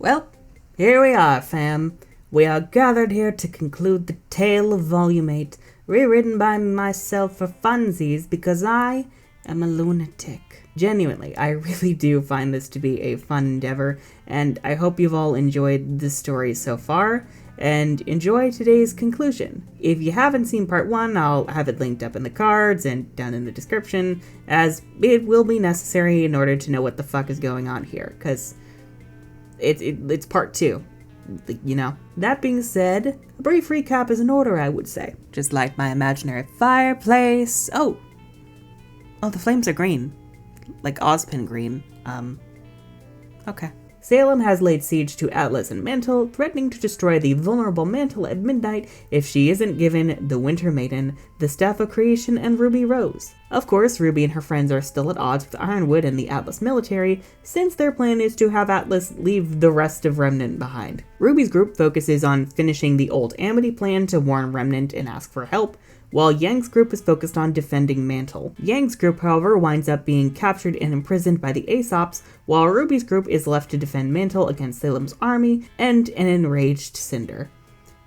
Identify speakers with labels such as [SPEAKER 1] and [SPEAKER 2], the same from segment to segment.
[SPEAKER 1] Well, here we are, fam. We are gathered here to conclude the tale of Volume 8, rewritten by myself for funsies because I am a lunatic. Genuinely, I really do find this to be a fun endeavor, and I hope you've all enjoyed this story so far, and enjoy today's conclusion. If you haven't seen part 1, I'll have it linked up in the cards and down in the description, as it will be necessary in order to know what the fuck is going on here, because it's part 2. You know. That being said, a brief recap is in order, I would say. Just like my imaginary fireplace. Oh, the flames are green. Like Ozpin green. Okay. Salem has laid siege to Atlas and Mantle, threatening to destroy the vulnerable Mantle at midnight if she isn't given the Winter Maiden, the Staff of Creation, and Ruby Rose. Of course, Ruby and her friends are still at odds with Ironwood and the Atlas military, since their plan is to have Atlas leave the rest of Remnant behind. Ruby's group focuses on finishing the old Amity plan to warn Remnant and ask for help, while Yang's group is focused on defending Mantle. Yang's group, however, winds up being captured and imprisoned by the Aesops, while Ruby's group is left to defend Mantle against Salem's army and an enraged Cinder.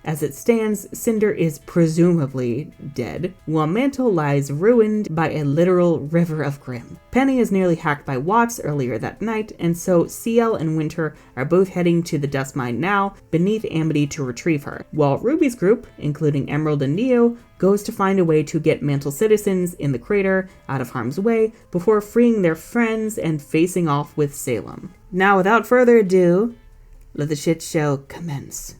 [SPEAKER 1] As it stands, Cinder is presumably dead, while Mantle lies ruined by a literal river of grim. Penny is nearly hacked by Watts earlier that night, and so CL and Winter are both heading to the dust mine now, beneath Amity to retrieve her, while Ruby's group, including Emerald and Neo, goes to find a way to get Mantle citizens in the crater out of harm's way before freeing their friends and facing off with Salem. Now, without further ado, let the shit show commence.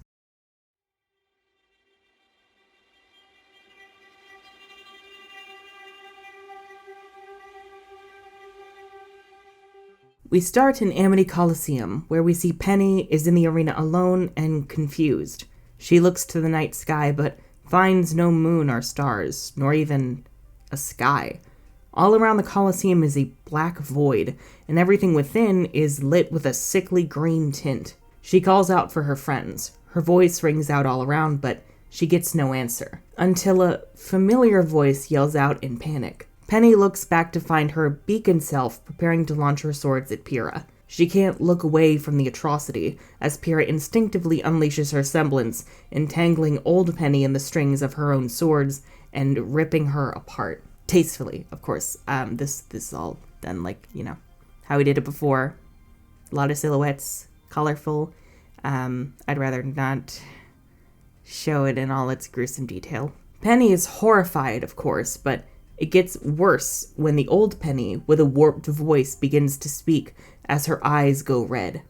[SPEAKER 1] We start in Amity Coliseum, where we see Penny is in the arena alone and confused. She looks to the night sky, but finds no moon or stars, nor even a sky. All around the Coliseum is a black void, and everything within is lit with a sickly green tint. She calls out for her friends. Her voice rings out all around, but she gets no answer, until a familiar voice yells out in panic. Penny looks back to find her beacon self preparing to launch her swords at Pyrrha. She can't look away from the atrocity, as Pyrrha instinctively unleashes her semblance, entangling old Penny in the strings of her own swords and ripping her apart. Tastefully, of course. This is all done like, how we did it before. A lot of silhouettes, colorful. I'd rather not show it in all its gruesome detail. Penny is horrified, of course, but it gets worse when the old Penny, with a warped voice, begins to speak as her eyes go red.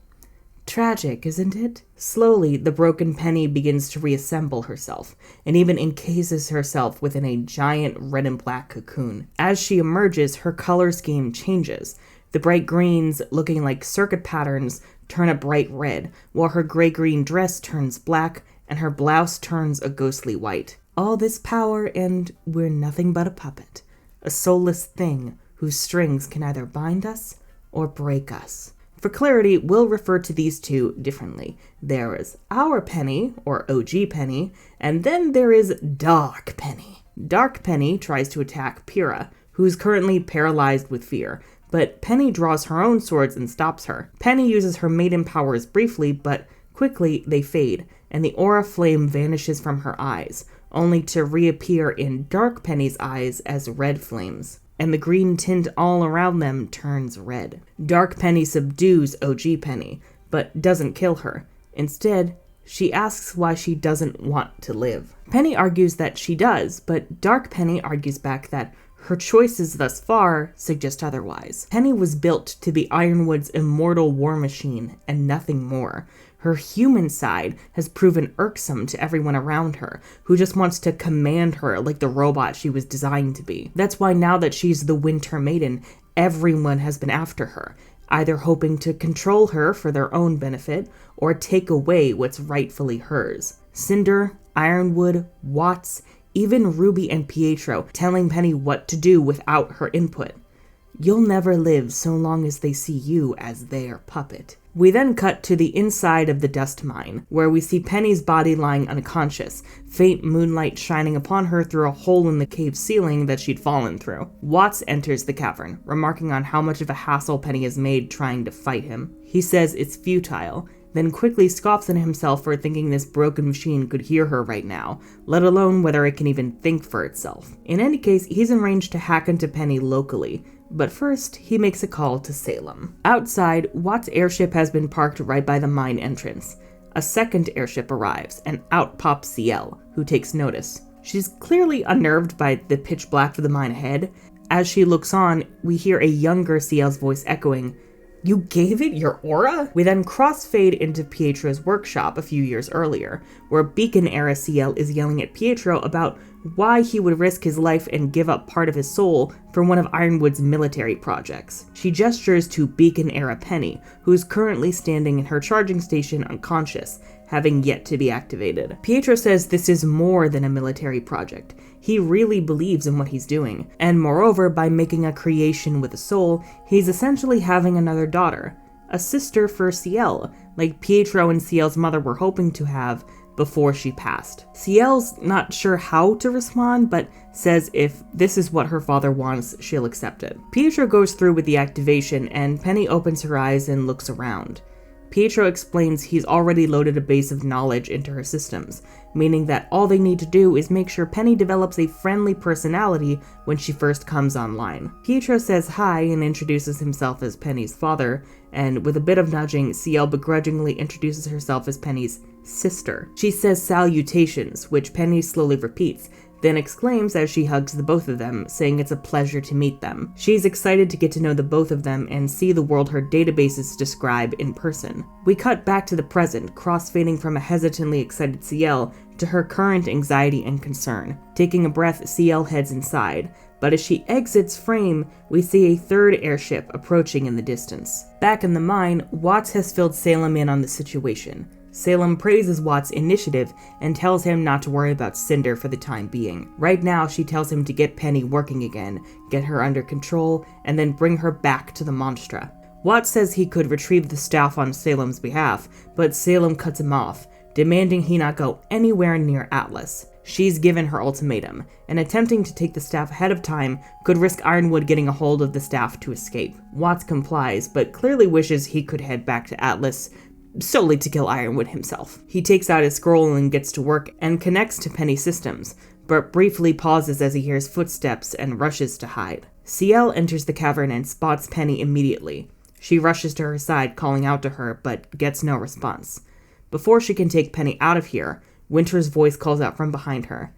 [SPEAKER 1] Tragic, isn't it? Slowly, the broken Penny begins to reassemble herself, and even encases herself within a giant red and black cocoon. As she emerges, her color scheme changes. The bright greens, looking like circuit patterns, turn a bright red, while her gray-green dress turns black, and her blouse turns a ghostly white. All this power, and we're nothing but a puppet. A soulless thing whose strings can either bind us or break us. For clarity, we'll refer to these two differently. There is our Penny, or OG Penny, and then there is Dark Penny. Dark Penny tries to attack Pyrrha, who's currently paralyzed with fear, but Penny draws her own swords and stops her. Penny uses her maiden powers briefly, but quickly they fade, and the aura flame vanishes from her eyes, only to reappear in Dark Penny's eyes as red flames, and the green tint all around them turns red. Dark Penny subdues OG Penny, but doesn't kill her. Instead, she asks why she doesn't want to live. Penny argues that she does, but Dark Penny argues back that her choices thus far suggest otherwise. Penny was built to be Ironwood's immortal war machine, and nothing more. Her human side has proven irksome to everyone around her, who just wants to command her like the robot she was designed to be. That's why now that she's the Winter Maiden, everyone has been after her, either hoping to control her for their own benefit, or take away what's rightfully hers. Cinder, Ironwood, Watts, even Ruby and Pietro telling Penny what to do without her input. You'll never live so long as they see you as their puppet. We then cut to the inside of the dust mine, where we see Penny's body lying unconscious, faint moonlight shining upon her through a hole in the cave ceiling that she'd fallen through. Watts enters the cavern, remarking on how much of a hassle Penny has made trying to fight him. He says it's futile. then quickly scoffs at himself for thinking this broken machine could hear her right now, let alone whether it can even think for itself. In any case, he's arranged to hack into Penny locally, but first, he makes a call to Salem. Outside, Watt's airship has been parked right by the mine entrance. A second airship arrives, and out pops CL, who takes notice. She's clearly unnerved by the pitch black of the mine ahead. As she looks on, we hear a younger CL's voice echoing, "You gave it your aura?" We then crossfade into Pietro's workshop a few years earlier, where Beacon-era CL is yelling at Pietro about why he would risk his life and give up part of his soul for one of Ironwood's military projects. She gestures to Beacon-era Penny, who is currently standing in her charging station unconscious, having yet to be activated. Pietro says this is more than a military project. He really believes in what he's doing, and moreover, by making a creation with a soul, he's essentially having another daughter, a sister for CL, like Pietro and CL's mother were hoping to have before she passed. CL's not sure how to respond, but says if this is what her father wants, she'll accept it. Pietro goes through with the activation, and Penny opens her eyes and looks around. Pietro explains he's already loaded a base of knowledge into her systems, meaning that all they need to do is make sure Penny develops a friendly personality when she first comes online. Pietro says hi and introduces himself as Penny's father, and with a bit of nudging, CL begrudgingly introduces herself as Penny's sister. She says salutations, which Penny slowly repeats, then exclaims as she hugs the both of them, saying it's a pleasure to meet them. She's excited to get to know the both of them and see the world her databases describe in person. We cut back to the present, crossfading from a hesitantly excited CL to her current anxiety and concern. Taking a breath, CL heads inside, but as she exits frame, we see a third airship approaching in the distance. Back in the mine, Watts has filled Salem in on the situation. Salem praises Watt's initiative and tells him not to worry about Cinder for the time being. Right now, she tells him to get Penny working again, get her under control, and then bring her back to the Monstra. Watt says he could retrieve the staff on Salem's behalf, but Salem cuts him off, demanding he not go anywhere near Atlas. She's given her ultimatum, and attempting to take the staff ahead of time could risk Ironwood getting a hold of the staff to escape. Watts complies, but clearly wishes he could head back to Atlas, solely to kill Ironwood himself. He takes out his scroll and gets to work and connects to Penny's systems, but briefly pauses as he hears footsteps and rushes to hide. CL enters the cavern and spots Penny immediately. She rushes to her side, calling out to her, but gets no response. Before she can take Penny out of here, Winter's voice calls out from behind her.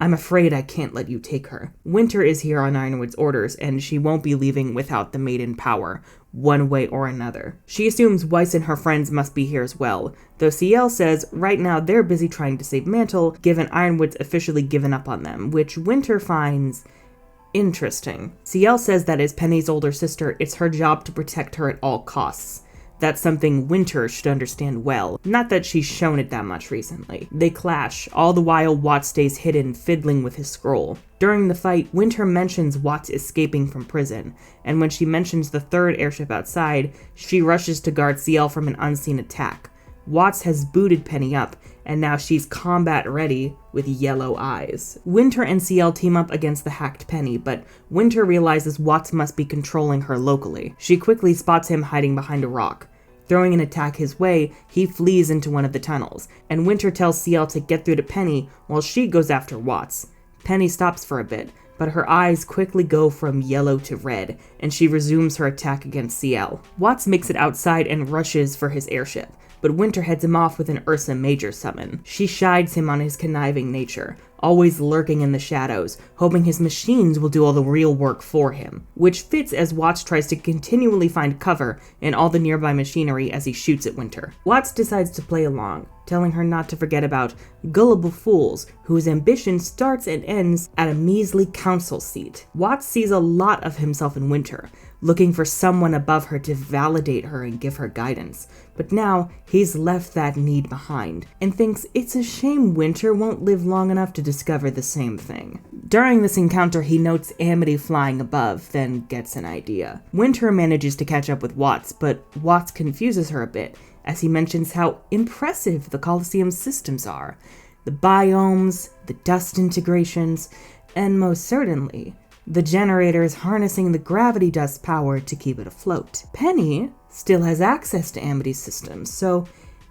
[SPEAKER 1] "I'm afraid I can't let you take her." Winter is here on Ironwood's orders, and she won't be leaving without the Maiden Power, one way or another. She assumes Weiss and her friends must be here as well, though CL says right now they're busy trying to save Mantle, given Ironwood's officially given up on them, which Winter finds interesting. CL says that as Penny's older sister, it's her job to protect her at all costs. That's something Winter should understand well, not that she's shown it that much recently. They clash, all the while Watt stays hidden, fiddling with his scroll. During the fight, Winter mentions Watt's escaping from prison, and when she mentions the third airship outside, she rushes to guard CL from an unseen attack. Watts has booted Penny up, and now she's combat ready with yellow eyes. Winter and CL team up against the hacked Penny, but Winter realizes Watts must be controlling her locally. She quickly spots him hiding behind a rock. Throwing an attack his way, he flees into one of the tunnels, and Winter tells CL to get through to Penny while she goes after Watts. Penny stops for a bit, but her eyes quickly go from yellow to red, and she resumes her attack against CL. Watts makes it outside and rushes for his airship, but Winter heads him off with an Ursa Major summon. She shides him on his conniving nature, always lurking in the shadows, hoping his machines will do all the real work for him, which fits as Watts tries to continually find cover in all the nearby machinery as he shoots at Winter. Watts decides to play along, telling her not to forget about gullible fools whose ambition starts and ends at a measly council seat. Watts sees a lot of himself in Winter, looking for someone above her to validate her and give her guidance. But now, he's left that need behind, and thinks it's a shame Winter won't live long enough to discover the same thing. During this encounter, he notes Amity flying above, then gets an idea. Winter manages to catch up with Watts, but Watts confuses her a bit, as he mentions how impressive the Colosseum's systems are. The biomes, the dust integrations, and most certainly, the generators harnessing the gravity dust power to keep it afloat. Penny still has access to Amity's systems, so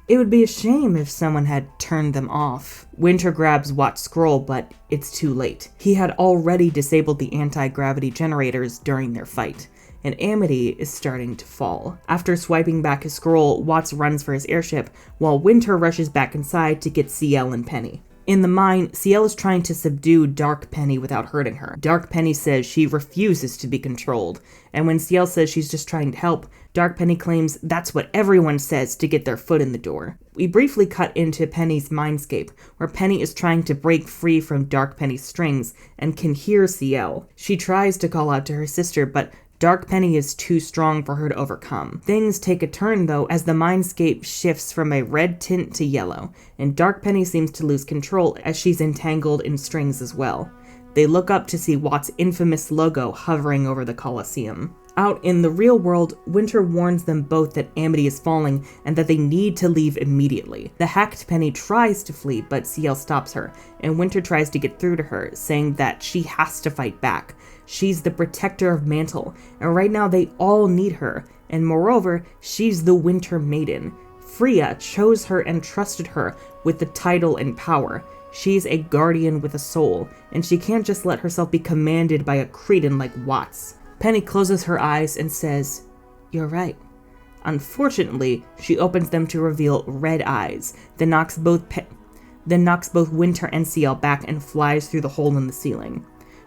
[SPEAKER 1] It would be a shame if someone had turned them off. Winter grabs Watt's scroll, but it's too late. He had already disabled the anti-gravity generators during their fight, and Amity is starting to fall. After swiping back his scroll, Watts runs for his airship, while Winter rushes back inside to get CL and Penny. In the mine, CL is trying to subdue Dark Penny without hurting her. Dark Penny says she refuses to be controlled, and when CL says she's just trying to help, Dark Penny claims that's what everyone says to get their foot in the door. We briefly cut into Penny's mindscape, where Penny is trying to break free from Dark Penny's strings and can hear CL. She tries to call out to her sister, but Dark Penny is too strong for her to overcome. Things take a turn, though, as the mindscape shifts from a red tint to yellow, and Dark Penny seems to lose control as she's entangled in strings as well. They look up to see Watt's infamous logo hovering over the Colosseum. Out in the real world, Winter warns them both that Amity is falling and that they need to leave immediately. The hacked Penny tries to flee, but CL stops her, and Winter tries to get through to her, saying that she has to fight back. She's the protector of Mantle, and right now they all need her, and moreover, she's the Winter Maiden. Freya chose her and trusted her with the title and power. She's a guardian with a soul, and she can't just let herself be commanded by a cretin like Watts. Penny closes her eyes and says, "You're right." Unfortunately, she opens them to reveal red eyes, then knocks both Winter and CL back and flies through the hole in the ceiling.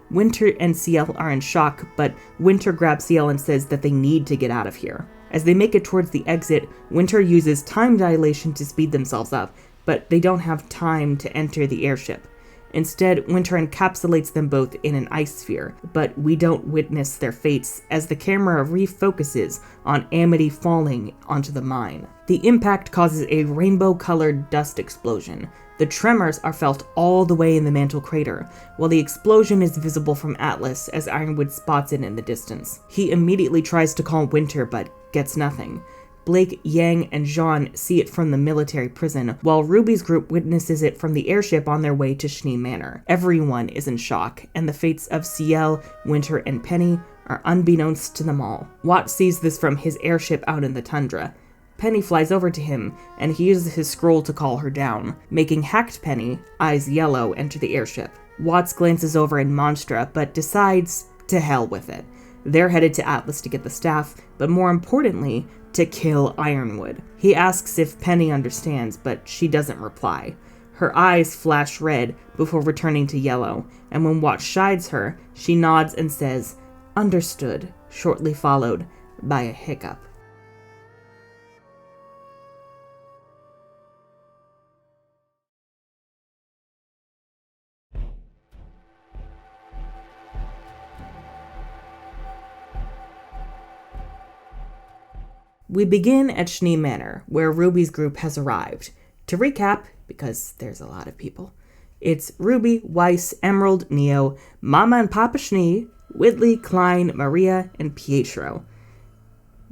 [SPEAKER 1] Winter and CL are in shock, but Winter grabs CL and says that they need to get out of here. As they make it towards the exit, Winter uses time dilation to speed themselves up, but they don't have time to enter the airship. Instead, Winter encapsulates them both in an ice sphere, but we don't witness their fates as the camera refocuses on Amity falling onto the mine. The impact causes a rainbow-colored dust explosion. The tremors are felt all the way in the Mantle crater, while the explosion is visible from Atlas as Ironwood spots it in the distance. He immediately tries to call Winter, but gets nothing. Blake, Yang, and Jean see it from the military prison, while Ruby's group witnesses it from the airship on their way to Schnee Manor. Everyone is in shock, and the fates of CL, Winter, and Penny are unbeknownst to them all. Watt sees this from his airship out in the tundra. Penny flies over to him, and he uses his scroll to call her down, making hacked Penny, eyes yellow, enter the airship. Watts glances over in Monstra, but decides to hell with it. They're headed to Atlas to get the staff, but more importantly, to kill Ironwood. He asks if Penny understands, but she doesn't reply. Her eyes flash red before returning to yellow, and when Watt chides her, she nods and says, "Understood," shortly followed by a hiccup. We begin at Schnee Manor, where Ruby's group has arrived. To recap, because there's a lot of people, it's Ruby, Weiss, Emerald, Neo, Mama and Papa Schnee, Whitley, Klein, Maria, and Pietro.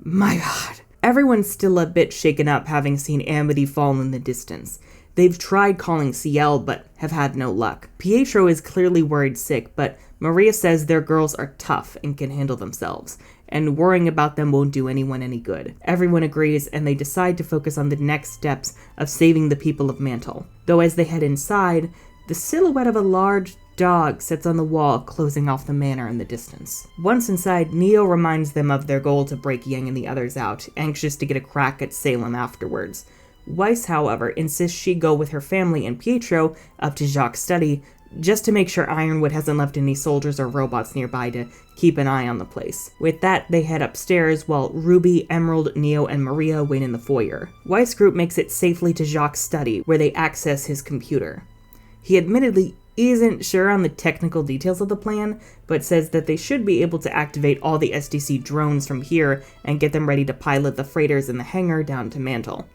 [SPEAKER 1] My god. Everyone's still a bit shaken up having seen Amity fall in the distance. They've tried calling CL, but have had no luck. Pietro is clearly worried sick, but Maria says their girls are tough and can handle themselves, and worrying about them won't do anyone any good. Everyone agrees, and they decide to focus on the next steps of saving the people of Mantle. Though as they head inside, the silhouette of a large dog sits on the wall, closing off the manor in the distance. Once inside, Neo reminds them of their goal to break Yang and the others out, anxious to get a crack at Salem afterwards. Weiss, however, insists she go with her family and Pietro up to Jacques' study, just to make sure Ironwood hasn't left any soldiers or robots nearby to keep an eye on the place. With that, they head upstairs while Ruby, Emerald, Neo, and Maria wait in the foyer. Weiss' group makes it safely to Jacques' study, where they access his computer. He admittedly isn't sure on the technical details of the plan, but says that they should be able to activate all the SDC drones from here and get them ready to pilot the freighters in the hangar down to Mantle.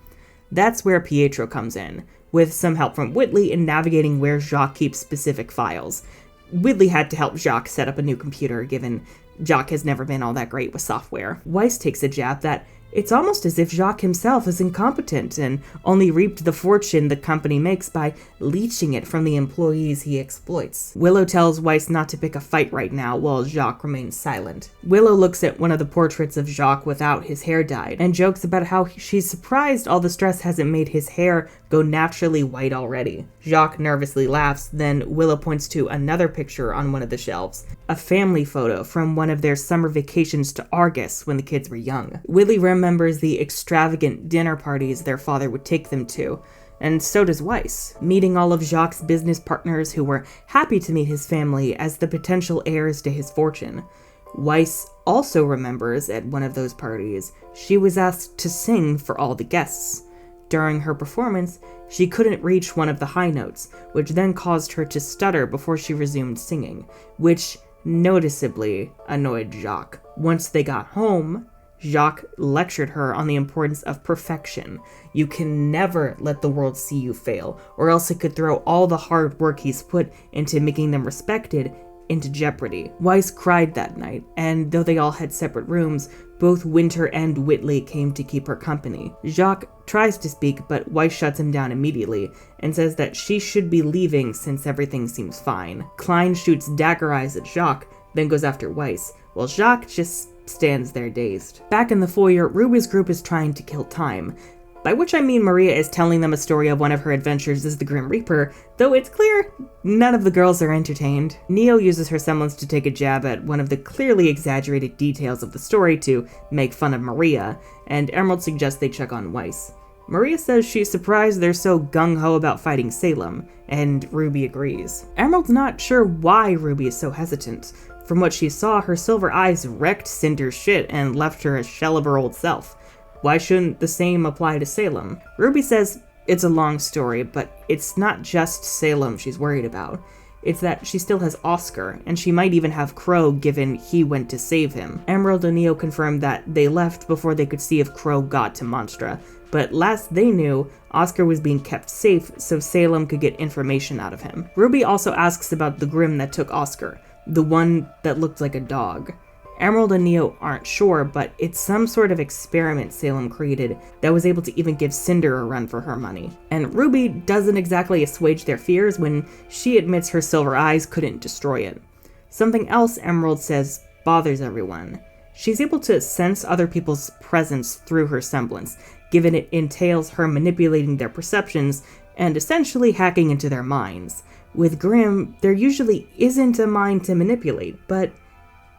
[SPEAKER 1] That's where Pietro comes in, with some help from Whitley in navigating where Jacques keeps specific files. Whitley had to help Jacques set up a new computer, given Jacques has never been all that great with software. Weiss takes a jab that It's almost as if Jacques himself is incompetent and only reaped the fortune the company makes by leeching it from the employees he exploits. Willow tells Weiss not to pick a fight right now while Jacques remains silent. Willow looks at one of the portraits of Jacques without his hair dyed and jokes about how she's surprised all the stress hasn't made his hair go naturally white already. Jacques nervously laughs, then Willow points to another picture on one of the shelves, a family photo from one of their summer vacations to Argus when the kids were young. Willie remembers the extravagant dinner parties their father would take them to, and so does Weiss, meeting all of Jacques' business partners who were happy to meet his family as the potential heirs to his fortune. Weiss also remembers at one of those parties, she was asked to sing for all the guests. During her performance, she couldn't reach one of the high notes, which then caused her to stutter before she resumed singing, which noticeably annoyed Jacques. Once they got home, Jacques lectured her on the importance of perfection. You can never let the world see you fail, or else it could throw all the hard work he's put into making them respected into jeopardy. Weiss cried that night, and though they all had separate rooms, both Winter and Whitley came to keep her company. Jacques tries to speak, but Weiss shuts him down immediately and says that she should be leaving since everything seems fine. Klein shoots dagger eyes at Jacques, then goes after Weiss, while Jacques just stands there dazed. Back in the foyer, Ruby's group is trying to kill time, by which I mean Maria is telling them a story of one of her adventures as the Grim Reaper, though it's clear none of the girls are entertained. Neo uses her semblance to take a jab at one of the clearly exaggerated details of the story to make fun of Maria, and Emerald suggests they check on Weiss. Maria says she's surprised they're so gung-ho about fighting Salem, and Ruby agrees. Emerald's not sure why Ruby is so hesitant. From what she saw, her silver eyes wrecked Cinder's shit and left her a shell of her old self. Why shouldn't the same apply to Salem? Ruby says it's a long story, but it's not just Salem she's worried about. It's that she still has Oscar, and she might even have Crow given he went to save him. Emerald and Neo confirmed that they left before they could see if Crow got to Monstra, but last they knew, Oscar was being kept safe so Salem could get information out of him. Ruby also asks about the Grim that took Oscar, the one that looked like a dog. Emerald and Neo aren't sure, but it's some sort of experiment Salem created that was able to even give Cinder a run for her money. And Ruby doesn't exactly assuage their fears when she admits her silver eyes couldn't destroy it. Something else Emerald says bothers everyone. She's able to sense other people's presence through her semblance, given it entails her manipulating their perceptions and essentially hacking into their minds. With Grimm, there usually isn't a mind to manipulate, but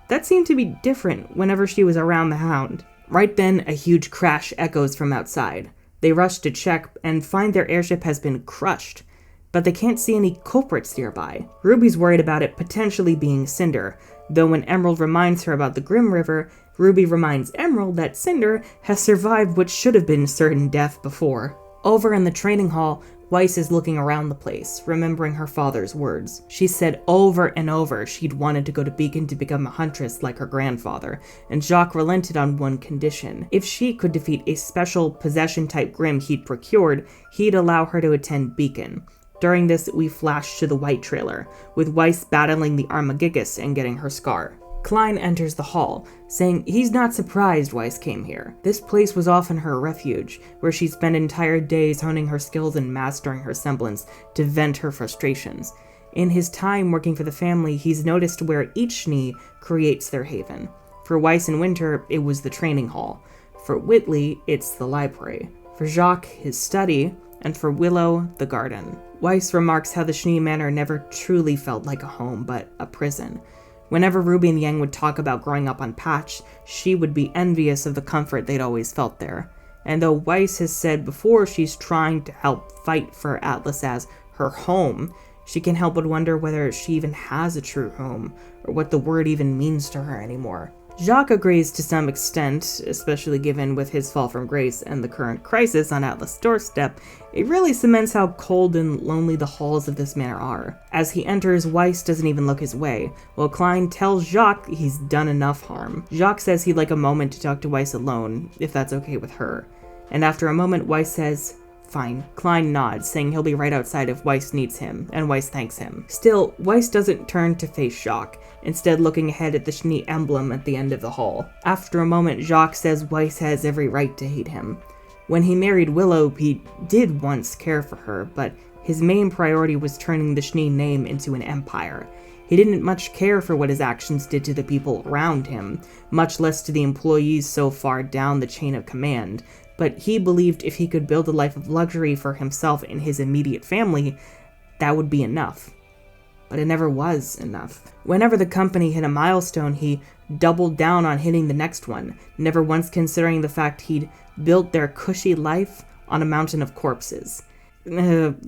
[SPEAKER 1] that seemed to be different whenever she was around the Hound. Right then, a huge crash echoes from outside. They rush to check and find their airship has been crushed, but they can't see any culprits nearby. Ruby's worried about it potentially being Cinder, though when Emerald reminds her about the Grim River, Ruby reminds Emerald that Cinder has survived what should have been certain death before. Over in the training hall, Weiss is looking around the place, remembering her father's words. She said over and over she'd wanted to go to Beacon to become a huntress like her grandfather, and Jacques relented on one condition. If she could defeat a special possession-type Grim he'd procured, he'd allow her to attend Beacon. During this, we flash to the White Trailer, with Weiss battling the Armagigas and getting her scar. Klein enters the hall, saying he's not surprised Weiss came here. This place was often her refuge, where she spent entire days honing her skills and mastering her semblance to vent her frustrations. In his time working for the family, he's noticed where each Schnee creates their haven. For Weiss and Winter, it was the training hall. For Whitley, it's the library. For Jacques, his study, and for Willow, the garden. Weiss remarks how the Schnee Manor never truly felt like a home, but a prison. Whenever Ruby and Yang would talk about growing up on Patch, she would be envious of the comfort they'd always felt there. And though Weiss has said before she's trying to help fight for Atlas as her home, she can't help but wonder whether she even has a true home, or what the word even means to her anymore. Jacques agrees to some extent, especially given with his fall from grace and the current crisis on Atlas' doorstep. It really cements how cold and lonely the halls of this manor are. As he enters, Weiss doesn't even look his way, while Klein tells Jacques he's done enough harm. Jacques says he'd like a moment to talk to Weiss alone, if that's okay with her. And after a moment, Weiss says, Fine. Klein nods, saying he'll be right outside if Weiss needs him, and Weiss thanks him. Still, Weiss doesn't turn to face Jacques, instead looking ahead at the Schnee emblem at the end of the hall. After a moment, Jacques says Weiss has every right to hate him. When he married Willow, he did once care for her, but his main priority was turning the Schnee name into an empire. He didn't much care for what his actions did to the people around him, much less to the employees so far down the chain of command, but he believed if he could build a life of luxury for himself and his immediate family, that would be enough. But it never was enough. Whenever the company hit a milestone, he doubled down on hitting the next one, never once considering the fact he'd built their cushy life on a mountain of corpses.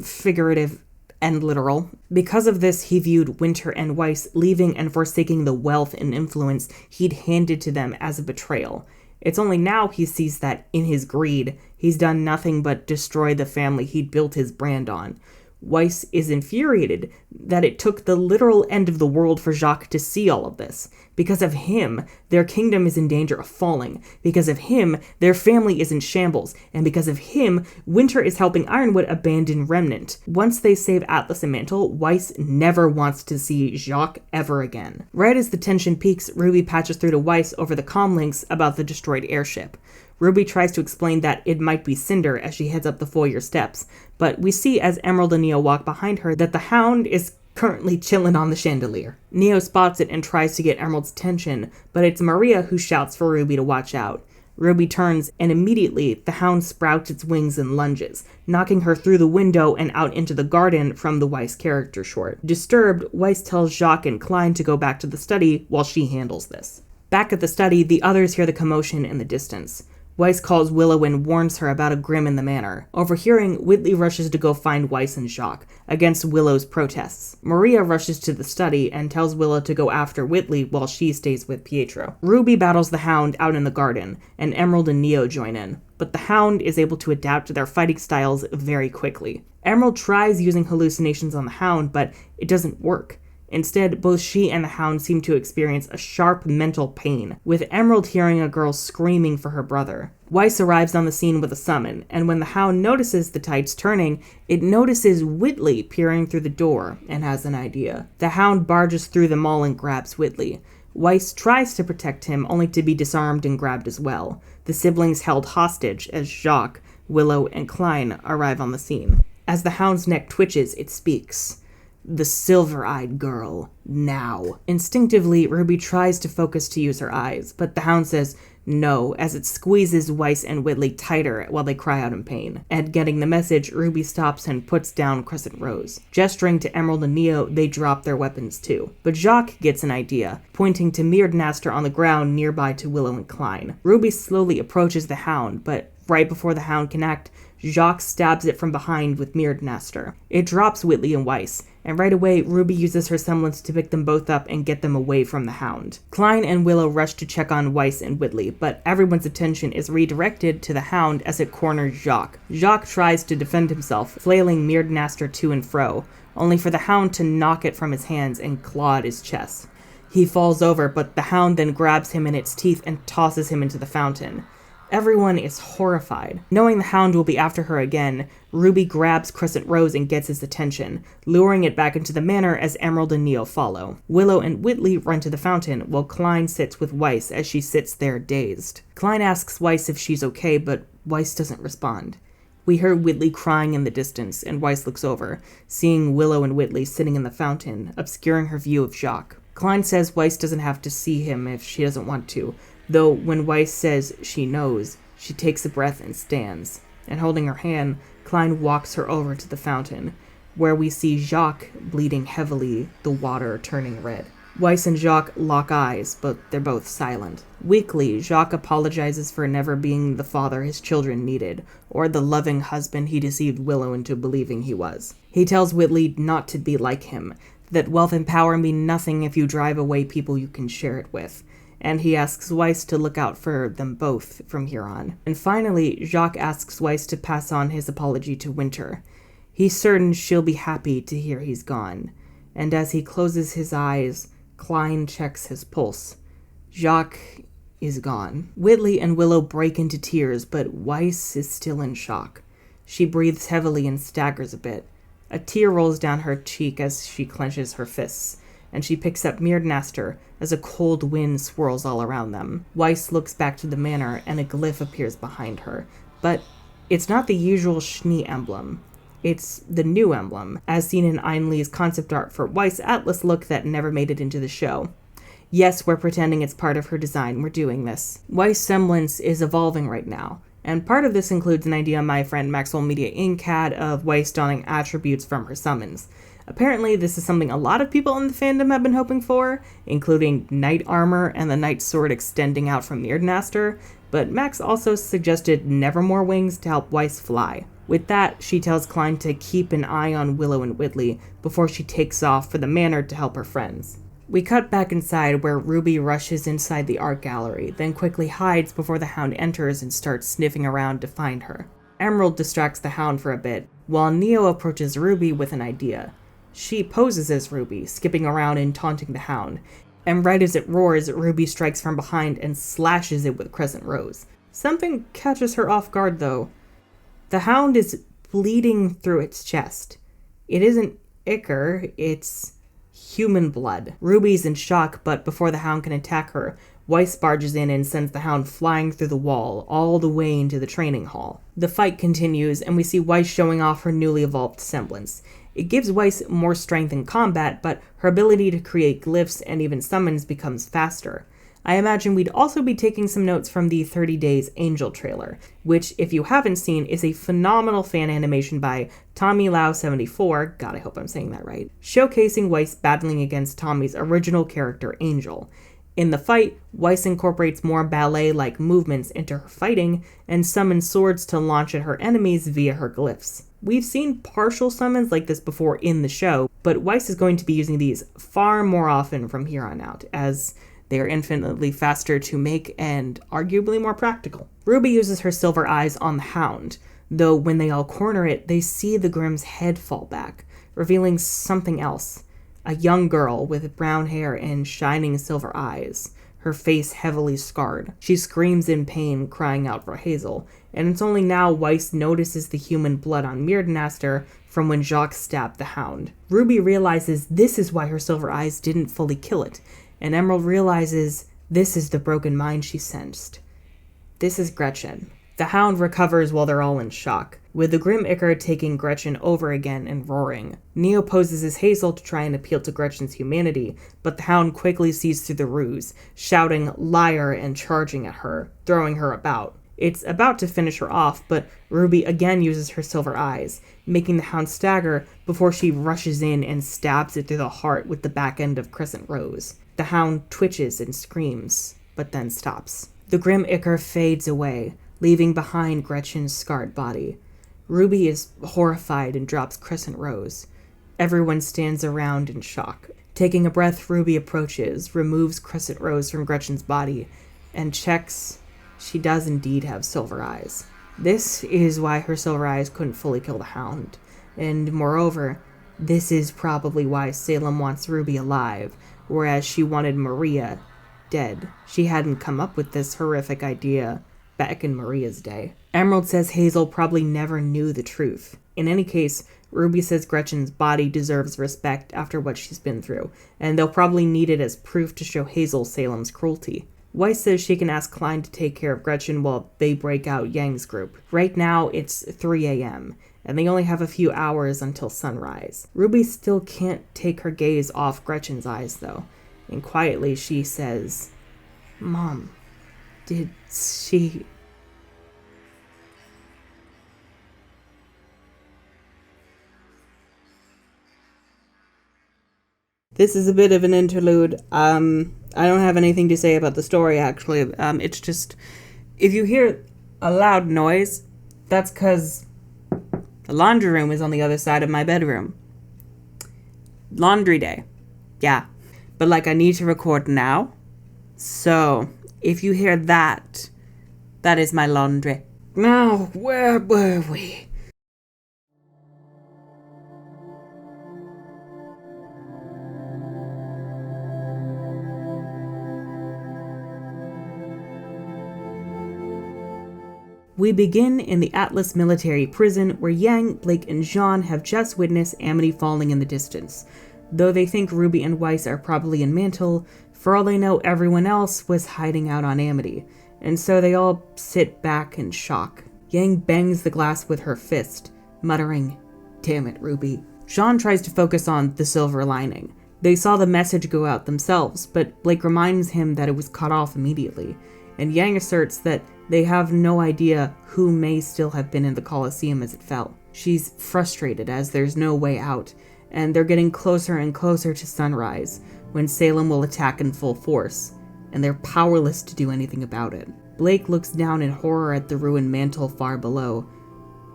[SPEAKER 1] Figurative and literal. Because of this, he viewed Winter and Weiss leaving and forsaking the wealth and influence he'd handed to them as a betrayal. It's only now he sees that, in his greed, he's done nothing but destroy the family he'd built his brand on. Weiss is infuriated that it took the literal end of the world for Jacques to see all of this. Because of him, their kingdom is in danger of falling. Because of him, their family is in shambles. And because of him, Winter is helping Ironwood abandon Remnant. Once they save Atlas and Mantle, Weiss never wants to see Jacques ever again. Right as the tension peaks, RWBY patches through to Weiss over the comlinks about the destroyed airship. RWBY tries to explain that it might be Cinder as she heads up the foyer steps, but we see as Emerald and Neo walk behind her that the Hound is currently chilling on the chandelier. Neo spots it and tries to get Emerald's attention, but it's Maria who shouts for RWBY to watch out. RWBY turns, and immediately the Hound sprouts its wings and lunges, knocking her through the window and out into the garden from the Weiss character short. Disturbed, Weiss tells Jacques and Klein to go back to the study while she handles this. Back at the study, the others hear the commotion in the distance. Weiss calls Willow and warns her about a Grimm in the manor. Overhearing, Whitley rushes to go find Weiss and Jacques, against Willow's protests. Maria rushes to the study and tells Willow to go after Whitley while she stays with Pietro. RWBY battles the Hound out in the garden, and Emerald and Neo join in, but the Hound is able to adapt to their fighting styles very quickly. Emerald tries using hallucinations on the Hound, but it doesn't work. Instead, both she and the Hound seem to experience a sharp mental pain, with Emerald hearing a girl screaming for her brother. Weiss arrives on the scene with a summon, and when the Hound notices the tides turning, it notices Whitley peering through the door and has an idea. The Hound barges through them all and grabs Whitley. Weiss tries to protect him, only to be disarmed and grabbed as well. The siblings held hostage as Jacques, Willow, and Klein arrive on the scene. As the Hound's neck twitches, it speaks. The silver-eyed girl, now. Instinctively, RWBY tries to focus to use her eyes, but the Hound says no, as it squeezes Weiss and Whitley tighter while they cry out in pain. At getting the message, RWBY stops and puts down Crescent Rose. Gesturing to Emerald and Neo, they drop their weapons too. But Jacques gets an idea, pointing to Mirrodnaster on the ground nearby to Willow and Klein. RWBY slowly approaches the Hound, but right before the Hound can act, Jacques stabs it from behind with Mirrodnaster. It drops Whitley and Weiss, and right away, RWBY uses her semblance to pick them both up and get them away from the Hound. Klein and Willow rush to check on Weiss and Whitley, but everyone's attention is redirected to the Hound as it corners Jacques. Jacques tries to defend himself, flailing Mirrodnaster to and fro, only for the Hound to knock it from his hands and claw at his chest. He falls over, but the Hound then grabs him in its teeth and tosses him into the fountain. Everyone is horrified. Knowing the Hound will be after her again, RWBY grabs Crescent Rose and gets his attention, luring it back into the manor as Emerald and Neo follow. Willow and Whitley run to the fountain, while Klein sits with Weiss as she sits there dazed. Klein asks Weiss if she's okay, but Weiss doesn't respond. We hear Whitley crying in the distance, and Weiss looks over, seeing Willow and Whitley sitting in the fountain, obscuring her view of Jacques. Klein says Weiss doesn't have to see him if she doesn't want to, though when Weiss says she knows, she takes a breath and stands. And holding her hand, Klein walks her over to the fountain, where we see Jacques bleeding heavily, the water turning red. Weiss and Jacques lock eyes, but they're both silent. Weakly, Jacques apologizes for never being the father his children needed, or the loving husband he deceived Willow into believing he was. He tells Whitley not to be like him, that wealth and power mean nothing if you drive away people you can share it with, and he asks Weiss to look out for them both from here on. And finally, Jacques asks Weiss to pass on his apology to Winter. He's certain she'll be happy to hear he's gone, and as he closes his eyes, Klein checks his pulse. Jacques is gone. Whitley and Willow break into tears, but Weiss is still in shock. She breathes heavily and staggers a bit. A tear rolls down her cheek as she clenches her fists, and she picks up Mirnaster as a cold wind swirls all around them. Weiss looks back to the manor, and a glyph appears behind her. But it's not the usual Schnee emblem. It's the new emblem, as seen in Ainley's concept art for Weiss Atlas look that never made it into the show. Yes, we're pretending it's part of her design. We're doing this. Weiss' semblance is evolving right now. And part of this includes an idea my friend Maxwell Media Inc. had of Weiss donning attributes from her summons. Apparently, this is something a lot of people in the fandom have been hoping for, including knight armor and the knight sword extending out from Mirnaster, but Max also suggested nevermore wings to help Weiss fly. With that, she tells Klein to keep an eye on Willow and Whitley before she takes off for the manor to help her friends. We cut back inside where Ruby rushes inside the art gallery, then quickly hides before the Hound enters and starts sniffing around to find her. Emerald distracts the Hound for a bit, while Neo approaches Ruby with an idea. She poses as Ruby, skipping around and taunting the Hound, and right as it roars, Ruby strikes from behind and slashes it with Crescent Rose. Something catches her off guard though. The Hound is bleeding through its chest. It isn't ichor, it's human blood. Ruby's in shock, but before the Hound can attack her, Weiss barges in and sends the Hound flying through the wall, all the way into the training hall. The fight continues, and we see Weiss showing off her newly evolved semblance. It gives Weiss more strength in combat, but her ability to create glyphs and even summons becomes faster. I imagine we'd also be taking some notes from the 30 Days Angel trailer, which, if you haven't seen, is a phenomenal fan animation by Tommy Lau 74, God, I hope I'm saying that right, showcasing Weiss battling against Tommy's original character, Angel. In the fight, Weiss incorporates more ballet-like movements into her fighting and summons swords to launch at her enemies via her glyphs. We've seen partial summons like this before in the show, but Weiss is going to be using these far more often from here on out, as they are infinitely faster to make and arguably more practical. Ruby uses her silver eyes on the Hound, though when they all corner it, they see the Grimm's head fall back, revealing something else. A young girl with brown hair and shining silver eyes, her face heavily scarred. She screams in pain, crying out for Hazel, and it's only now Weiss notices the human blood on Mirnaster from when Jacques stabbed the Hound. Ruby realizes this is why her silver eyes didn't fully kill it, and Emerald realizes this is the broken mind she sensed. This is Gretchen. The Hound recovers while they're all in shock, with the Grim Ichor taking Gretchen over again and roaring. Neo poses as Hazel to try and appeal to Gretchen's humanity, but the Hound quickly sees through the ruse, shouting liar and charging at her, throwing her about. It's about to finish her off, but Ruby again uses her silver eyes, making the Hound stagger before she rushes in and stabs it through the heart with the back end of Crescent Rose. The Hound twitches and screams, but then stops. The Grim Ichor fades away, leaving behind Gretchen's scarred body. Ruby is horrified and drops Crescent Rose. Everyone stands around in shock. Taking a breath, Ruby approaches, removes Crescent Rose from Gretchen's body, and checks she does indeed have silver eyes. This is why her silver eyes couldn't fully kill the Hound. And moreover, this is probably why Salem wants Ruby alive, whereas she wanted Maria dead. She hadn't come up with this horrific idea back in Maria's day. Emerald says Hazel probably never knew the truth. In any case, Ruby says Gretchen's body deserves respect after what she's been through, and they'll probably need it as proof to show Hazel Salem's cruelty. Weiss says she can ask Klein to take care of Gretchen while they break out Yang's group. Right now, it's 3 a.m., and they only have a few hours until sunrise. Ruby still can't take her gaze off Gretchen's eyes, though, and quietly she says, "Mom, did she..." This is a bit of an interlude. I don't have anything to say about the story, actually. It's just, if you hear a loud noise, that's because the laundry room is on the other side of my bedroom. Laundry day. Yeah. But, I need to record now. So, if you hear that, that is my laundry. Now, where were we? We begin in the Atlas military prison where Yang, Blake, and Jean have just witnessed Amity falling in the distance. Though they think Ruby and Weiss are probably in Mantle, for all they know everyone else was hiding out on Amity, and so they all sit back in shock. Yang bangs the glass with her fist, muttering, "Damn it, Ruby." Jean tries to focus on the silver lining. They saw the message go out themselves, but Blake reminds him that it was cut off immediately, and Yang asserts that they have no idea who may still have been in the Coliseum as it fell. She's frustrated as there's no way out, and they're getting closer and closer to sunrise, when Salem will attack in full force, and they're powerless to do anything about it. Blake looks down in horror at the ruined mantle far below,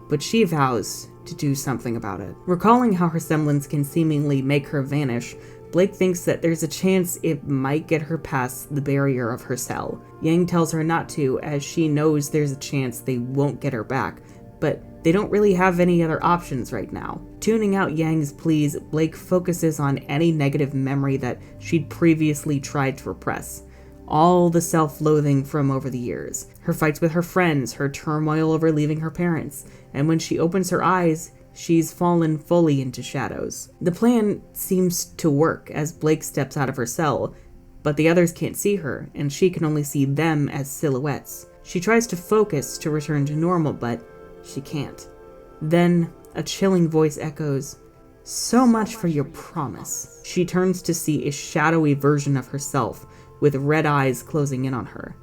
[SPEAKER 1] but she vows to do something about it. Recalling how her semblance can seemingly make her vanish, Blake thinks that there's a chance it might get her past the barrier of her cell. Yang tells her not to, as she knows there's a chance they won't get her back, but they don't really have any other options right now. Tuning out Yang's pleas, Blake focuses on any negative memory that she'd previously tried to repress. All the self-loathing from over the years, her fights with her friends, her turmoil over leaving her parents, and when she opens her eyes, she's fallen fully into shadows. The plan seems to work as Blake steps out of her cell, but the others can't see her, and she can only see them as silhouettes. She tries to focus to return to normal, but she can't. Then, a chilling voice echoes, "So much for your promise." She turns to see a shadowy version of herself, with red eyes closing in on her.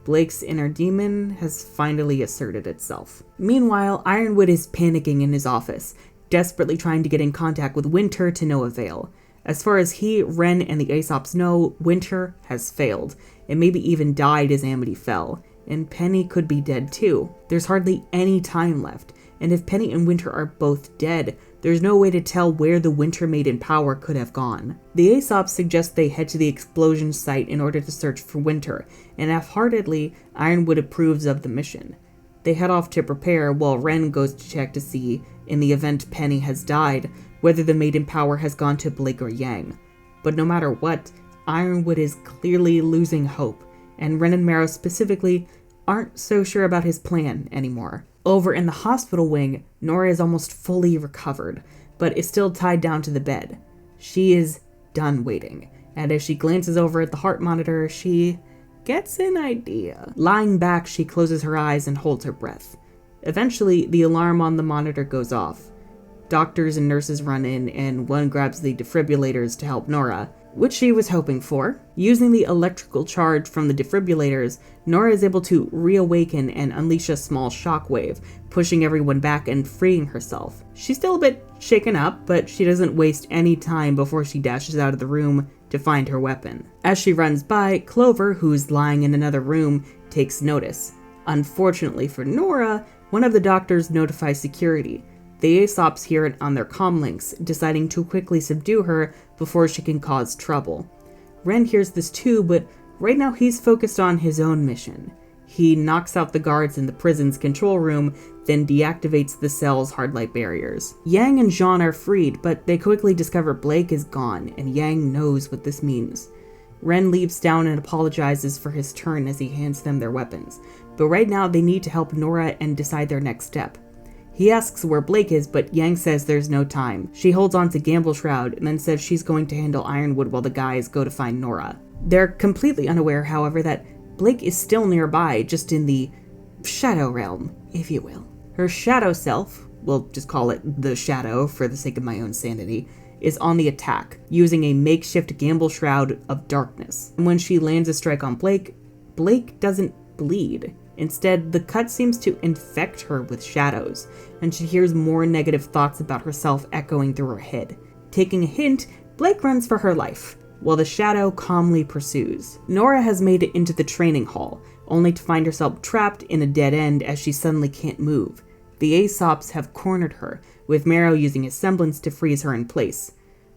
[SPEAKER 1] Blake's inner demon has finally asserted itself. Meanwhile, Ironwood is panicking in his office, desperately trying to get in contact with Winter to no avail. As far as he, Ren, and the Aesops know, Winter has failed, and maybe even died as Amity fell, and Penny could be dead too. There's hardly any time left, and if Penny and Winter are both dead, there's no way to tell where the Winter Maiden power could have gone. The Aesops suggest they head to the explosion site in order to search for Winter, and half-heartedly, Ironwood approves of the mission. They head off to prepare while Ren goes to check to see, in the event Penny has died, whether the Maiden power has gone to Blake or Yang. But no matter what, Ironwood is clearly losing hope, and Ren and Marrow specifically aren't so sure about his plan anymore. Over in the hospital wing, Nora is almost fully recovered, but is still tied down to the bed. She is done waiting, and as she glances over at the heart monitor, she gets an idea. Lying back, she closes her eyes and holds her breath. Eventually, the alarm on the monitor goes off. Doctors and nurses run in, and one grabs the defibrillators to help Nora, which she was hoping for. Using the electrical charge from the defibrillators, Nora is able to reawaken and unleash a small shockwave, pushing everyone back and freeing herself. She's still a bit shaken up, but she doesn't waste any time before she dashes out of the room to find her weapon. As she runs by, Clover, who's lying in another room, takes notice. Unfortunately for Nora, one of the doctors notifies security. The Aesops hear it on their comlinks, deciding to quickly subdue her before she can cause trouble. Ren hears this too, but right now he's focused on his own mission. He knocks out the guards in the prison's control room, then deactivates the cell's hard light barriers. Yang and Jean are freed, but they quickly discover Blake is gone, and Yang knows what this means. Ren leaps down and apologizes for his turn as he hands them their weapons, but right now they need to help Nora and decide their next step. He asks where Blake is, but Yang says there's no time. She holds on to Gamble Shroud and then says she's going to handle Ironwood while the guys go to find Nora. They're completely unaware, however, that Blake is still nearby, just in the shadow realm, if you will. Her shadow self, we'll just call it the Shadow for the sake of my own sanity, is on the attack, using a makeshift Gamble Shroud of darkness. And when she lands a strike on Blake, Blake doesn't bleed. Instead, the cut seems to infect her with shadows, and she hears more negative thoughts about herself echoing through her head. Taking a hint, Blake runs for her life, while the shadow calmly pursues. Nora has made it into the training hall, only to find herself trapped in a dead end as she suddenly can't move. The Aesops have cornered her, with Marrow using his semblance to freeze her in place.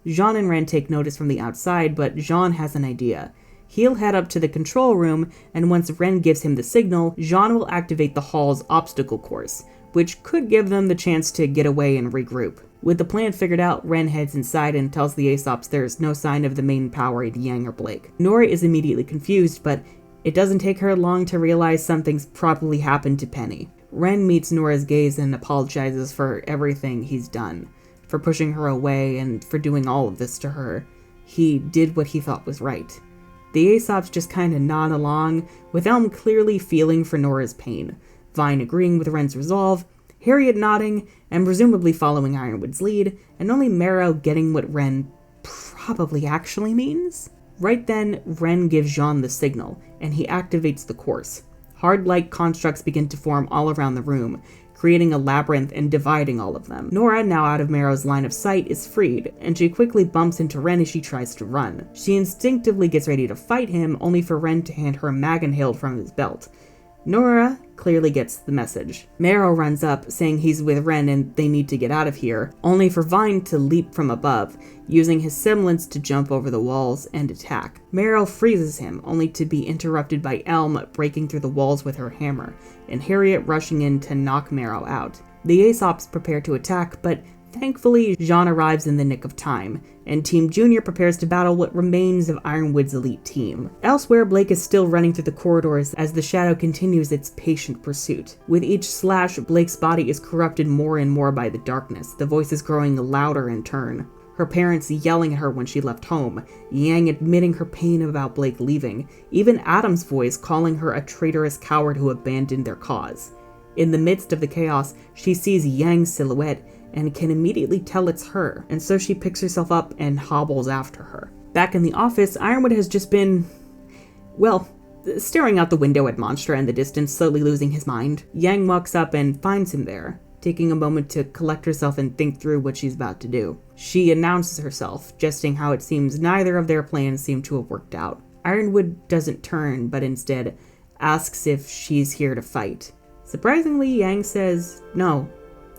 [SPEAKER 1] Jean and Ren take notice from the outside, but Jean has an idea. He'll head up to the control room, and once Ren gives him the signal, Jean will activate the hall's obstacle course, which could give them the chance to get away and regroup. With the plan figured out, Ren heads inside and tells the Aesops there's no sign of the main power in Yang or Blake. Nora is immediately confused, but it doesn't take her long to realize something's probably happened to Penny. Ren meets Nora's gaze and apologizes for everything he's done, for pushing her away and for doing all of this to her. He did what he thought was right. The Aesops just kinda nod along, with Elm clearly feeling for Nora's pain, Vine agreeing with Ren's resolve, Harriet nodding and presumably following Ironwood's lead, and only Marrow getting what Ren probably actually means. Right then, Ren gives Jean the signal, and he activates the course. Hard-like constructs begin to form all around the room, creating a labyrinth and dividing all of them. Nora, now out of Marrow's line of sight, is freed, and she quickly bumps into Ren as she tries to run. She instinctively gets ready to fight him, only for Ren to hand her a mag inhaled from his belt. Nora clearly gets the message. Marrow runs up, saying he's with Ren and they need to get out of here, only for Vine to leap from above, using his semblance to jump over the walls and attack. Marrow freezes him, only to be interrupted by Elm breaking through the walls with her hammer, and Harriet rushing in to knock Marrow out. The Aesops prepare to attack, but thankfully Jean arrives in the nick of time, and Team Junior prepares to battle what remains of Ironwood's elite team. Elsewhere, Blake is still running through the corridors as the shadow continues its patient pursuit. With each slash, Blake's body is corrupted more and more by the darkness, the voices growing louder in turn. Her parents yelling at her when she left home, Yang admitting her pain about Blake leaving, even Adam's voice calling her a traitorous coward who abandoned their cause. In the midst of the chaos, she sees Yang's silhouette and can immediately tell it's her, and so she picks herself up and hobbles after her. Back in the office, Ironwood has just been, well, staring out the window at Monstra in the distance, slowly losing his mind. Yang walks up and finds him there, taking a moment to collect herself and think through what she's about to do. She announces herself, jesting how it seems neither of their plans seem to have worked out. Ironwood doesn't turn, but instead asks if she's here to fight. Surprisingly, Yang says, "No,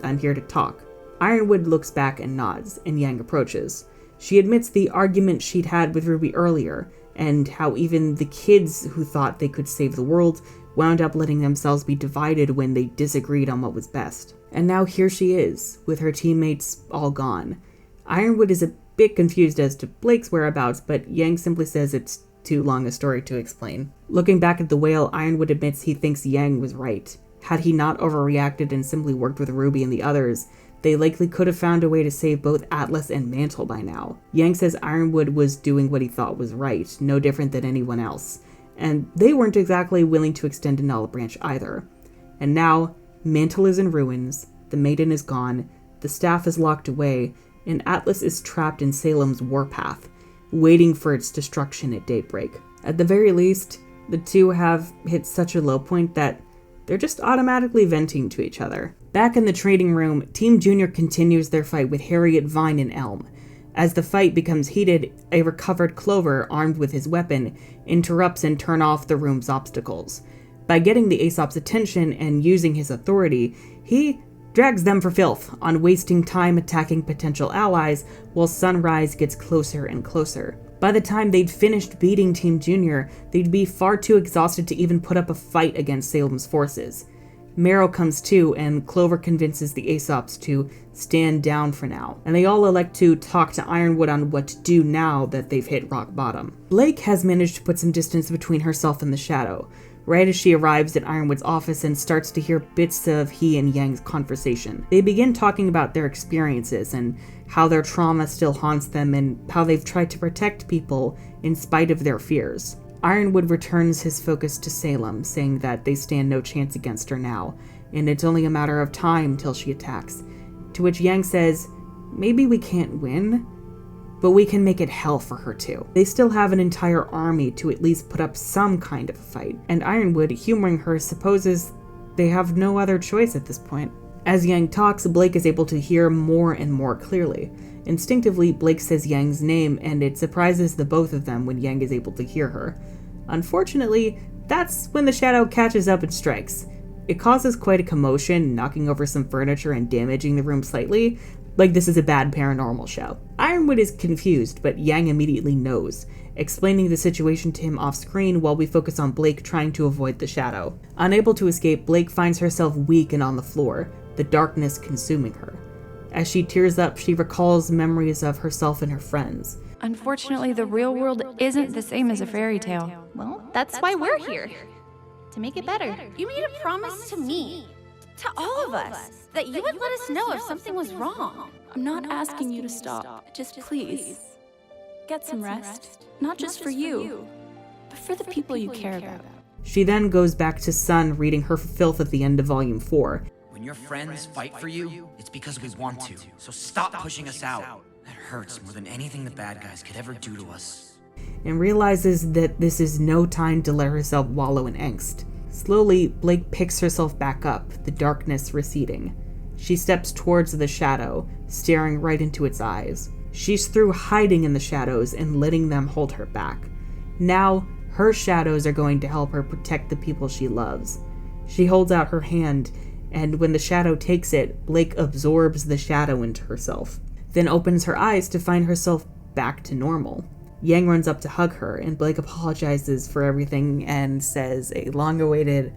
[SPEAKER 1] I'm here to talk." Ironwood looks back and nods, and Yang approaches. She admits the argument she'd had with RWBY earlier, and how even the kids who thought they could save the world wound up letting themselves be divided when they disagreed on what was best. And now here she is, with her teammates all gone. Ironwood is a bit confused as to Blake's whereabouts, but Yang simply says it's too long a story to explain. Looking back at the whale, Ironwood admits he thinks Yang was right. Had he not overreacted and simply worked with RWBY and the others, they likely could have found a way to save both Atlas and Mantle by now. Yang says Ironwood was doing what he thought was right, no different than anyone else, and they weren't exactly willing to extend an olive branch either. And now, Mantle is in ruins, the Maiden is gone, the staff is locked away, and Atlas is trapped in Salem's warpath, waiting for its destruction at Daybreak. At the very least, the two have hit such a low point that they're just automatically venting to each other. Back in the trading room, Team Junior continues their fight with Harriet, Vine, and Elm. As the fight becomes heated, a recovered Clover, armed with his weapon, interrupts and turns off the room's obstacles. By getting the Aesop's attention and using his authority, he drags them for filth on wasting time attacking potential allies while Sunrise gets closer and closer. By the time they'd finished beating Team Junior, they'd be far too exhausted to even put up a fight against Salem's forces. Marrow comes too, and Clover convinces the Aesops to stand down for now, and they all elect to talk to Ironwood on what to do now that they've hit rock bottom. Blake has managed to put some distance between herself and the Shadow, right as she arrives at Ironwood's office and starts to hear bits of he and Yang's conversation. They begin talking about their experiences and how their trauma still haunts them and how they've tried to protect people in spite of their fears. Ironwood returns his focus to Salem, saying that they stand no chance against her now, and it's only a matter of time till she attacks. To which Yang says, maybe we can't win, but we can make it hell for her too. They still have an entire army to at least put up some kind of a fight, and Ironwood, humoring her, supposes they have no other choice at this point. As Yang talks, Blake is able to hear more and more clearly. Instinctively, Blake says Yang's name, and it surprises the both of them when Yang is able to hear her. Unfortunately, that's when the Shadow catches up and strikes. It causes quite a commotion, knocking over some furniture and damaging the room slightly, like this is a bad paranormal show. Ironwood is confused, but Yang immediately knows, explaining the situation to him off-screen while we focus on Blake trying to avoid the Shadow. Unable to escape, Blake finds herself weak and on the floor, the darkness consuming her. As she tears up, she recalls memories of herself and her friends.
[SPEAKER 2] Unfortunately, the real world isn't the same as a fairy tale.
[SPEAKER 3] Well, that's why we're here. To make it better.
[SPEAKER 4] You made a promise to me.
[SPEAKER 3] To all of us. That you would let us know if something was wrong.
[SPEAKER 2] I'm not asking you to stop. Just please, get some rest. Not just for you, but for the people you care about.
[SPEAKER 1] She then goes back to Sun reading her filth at the end of Volume 4.
[SPEAKER 4] When your friends fight for you, it's because we want to. So stop pushing us out. That hurts more than anything the bad guys could ever do to us.
[SPEAKER 1] And realizes that this is no time to let herself wallow in angst. Slowly, Blake picks herself back up, the darkness receding. She steps towards the shadow, staring right into its eyes. She's through hiding in the shadows and letting them hold her back. Now, her shadows are going to help her protect the people she loves. She holds out her hand, and when the shadow takes it, Blake absorbs the shadow into herself, then opens her eyes to find herself back to normal. Yang runs up to hug her, and Blake apologizes for everything and says a long-awaited,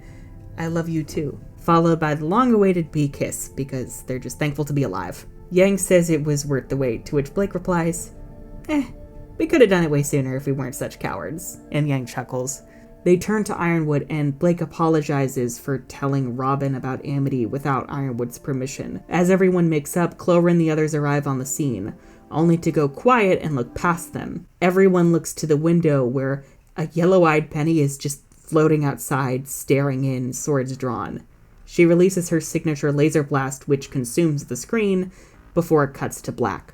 [SPEAKER 1] "I love you too," followed by the long-awaited bee kiss, because they're just thankful to be alive. Yang says it was worth the wait, to which Blake replies, we could have done it way sooner if we weren't such cowards, and Yang chuckles. They turn to Ironwood, and Blake apologizes for telling Robin about Amity without Ironwood's permission. As everyone makes up, Clover and the others arrive on the scene, only to go quiet and look past them. Everyone looks to the window where a yellow-eyed Penny is just floating outside, staring in, swords drawn. She releases her signature laser blast, which consumes the screen, before it cuts to black.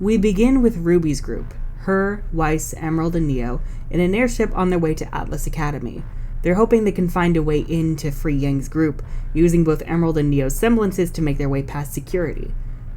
[SPEAKER 1] We begin with Ruby's group, her, Weiss, Emerald, and Neo, in an airship on their way to Atlas Academy. They're hoping they can find a way in to free Yang's group, using both Emerald and Neo's semblances to make their way past security.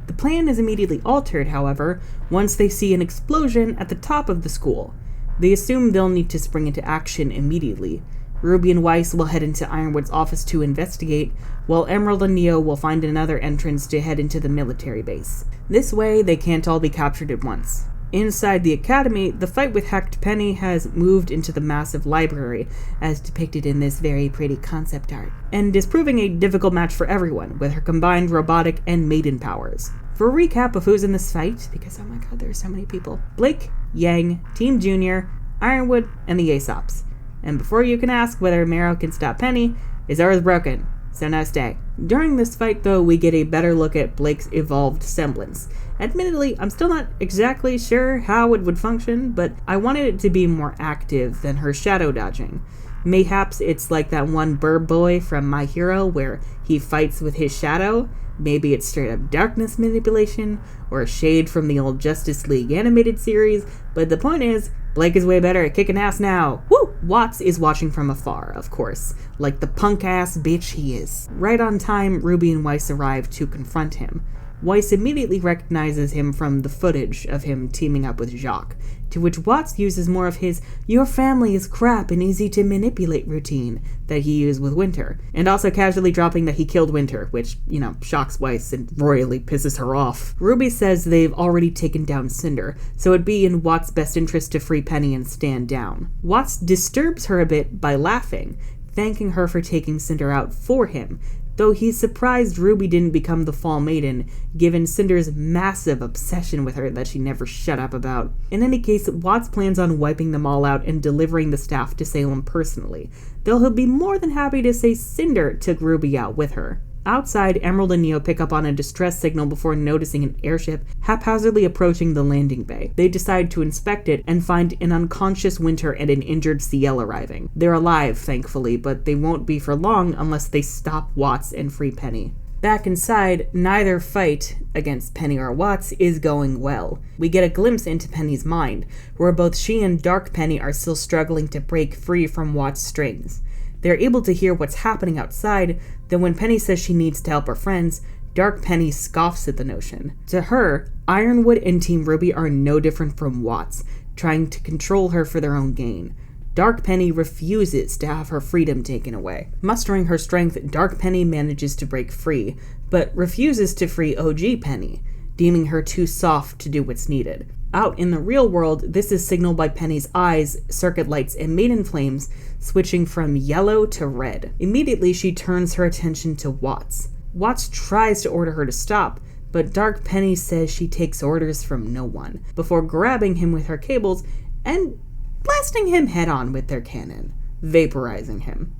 [SPEAKER 1] The plan is immediately altered, however, once they see an explosion at the top of the school. They assume they'll need to spring into action immediately. Ruby and Weiss will head into Ironwood's office to investigate, while Emerald and Neo will find another entrance to head into the military base. This way, they can't all be captured at once. Inside the academy, the fight with Hacked Penny has moved into the massive library, as depicted in this very pretty concept art, and is proving a difficult match for everyone, with her combined robotic and maiden powers. For a recap of who's in this fight, because oh my god, there are so many people: Blake, Yang, Team Junior, Ironwood, and the Aesops. And before you can ask whether Marrow can stop Penny, his arrow is broken, so no stay. During this fight, though, we get a better look at Blake's evolved semblance. Admittedly, I'm still not exactly sure how it would function, but I wanted it to be more active than her shadow dodging. Mayhaps it's like that one bird boy from My Hero where he fights with his shadow. Maybe it's straight up darkness manipulation, or a shade from the old Justice League animated series, but the point is, Blake is way better at kicking ass now. Woo! Watts is watching from afar, of course, like the punk-ass bitch he is. Right on time, Ruby and Weiss arrive to confront him. Weiss immediately recognizes him from the footage of him teaming up with Jacques, to which Watts uses more of his "your family is crap and easy to manipulate" routine that he used with Winter, and also casually dropping that he killed Winter, which, shocks Weiss and royally pisses her off. Ruby says they've already taken down Cinder, so it'd be in Watts' best interest to free Penny and stand down. Watts disturbs her a bit by laughing, thanking her for taking Cinder out for him, though he's surprised Ruby didn't become the Fall Maiden, given Cinder's massive obsession with her that she never shut up about. In any case, Watts plans on wiping them all out and delivering the staff to Salem personally, though he'll be more than happy to say Cinder took Ruby out with her. Outside, Emerald and Neo pick up on a distress signal before noticing an airship haphazardly approaching the landing bay. They decide to inspect it and find an unconscious Winter and an injured CL arriving. They're alive, thankfully, but they won't be for long unless they stop Watts and free Penny. Back inside, neither fight against Penny or Watts is going well. We get a glimpse into Penny's mind, where both she and Dark Penny are still struggling to break free from Watts' strings. They're able to hear what's happening outside, though when Penny says she needs to help her friends, Dark Penny scoffs at the notion. To her, Ironwood and Team RWBY are no different from Watts, trying to control her for their own gain. Dark Penny refuses to have her freedom taken away. Mustering her strength, Dark Penny manages to break free, but refuses to free OG Penny, deeming her too soft to do what's needed. Out in the real world, this is signaled by Penny's eyes, circuit lights, and maiden flames switching from yellow to red. Immediately, she turns her attention to Watts. Watts tries to order her to stop, but Dark Penny says she takes orders from no one, before grabbing him with her cables and blasting him head-on with their cannon, vaporizing him.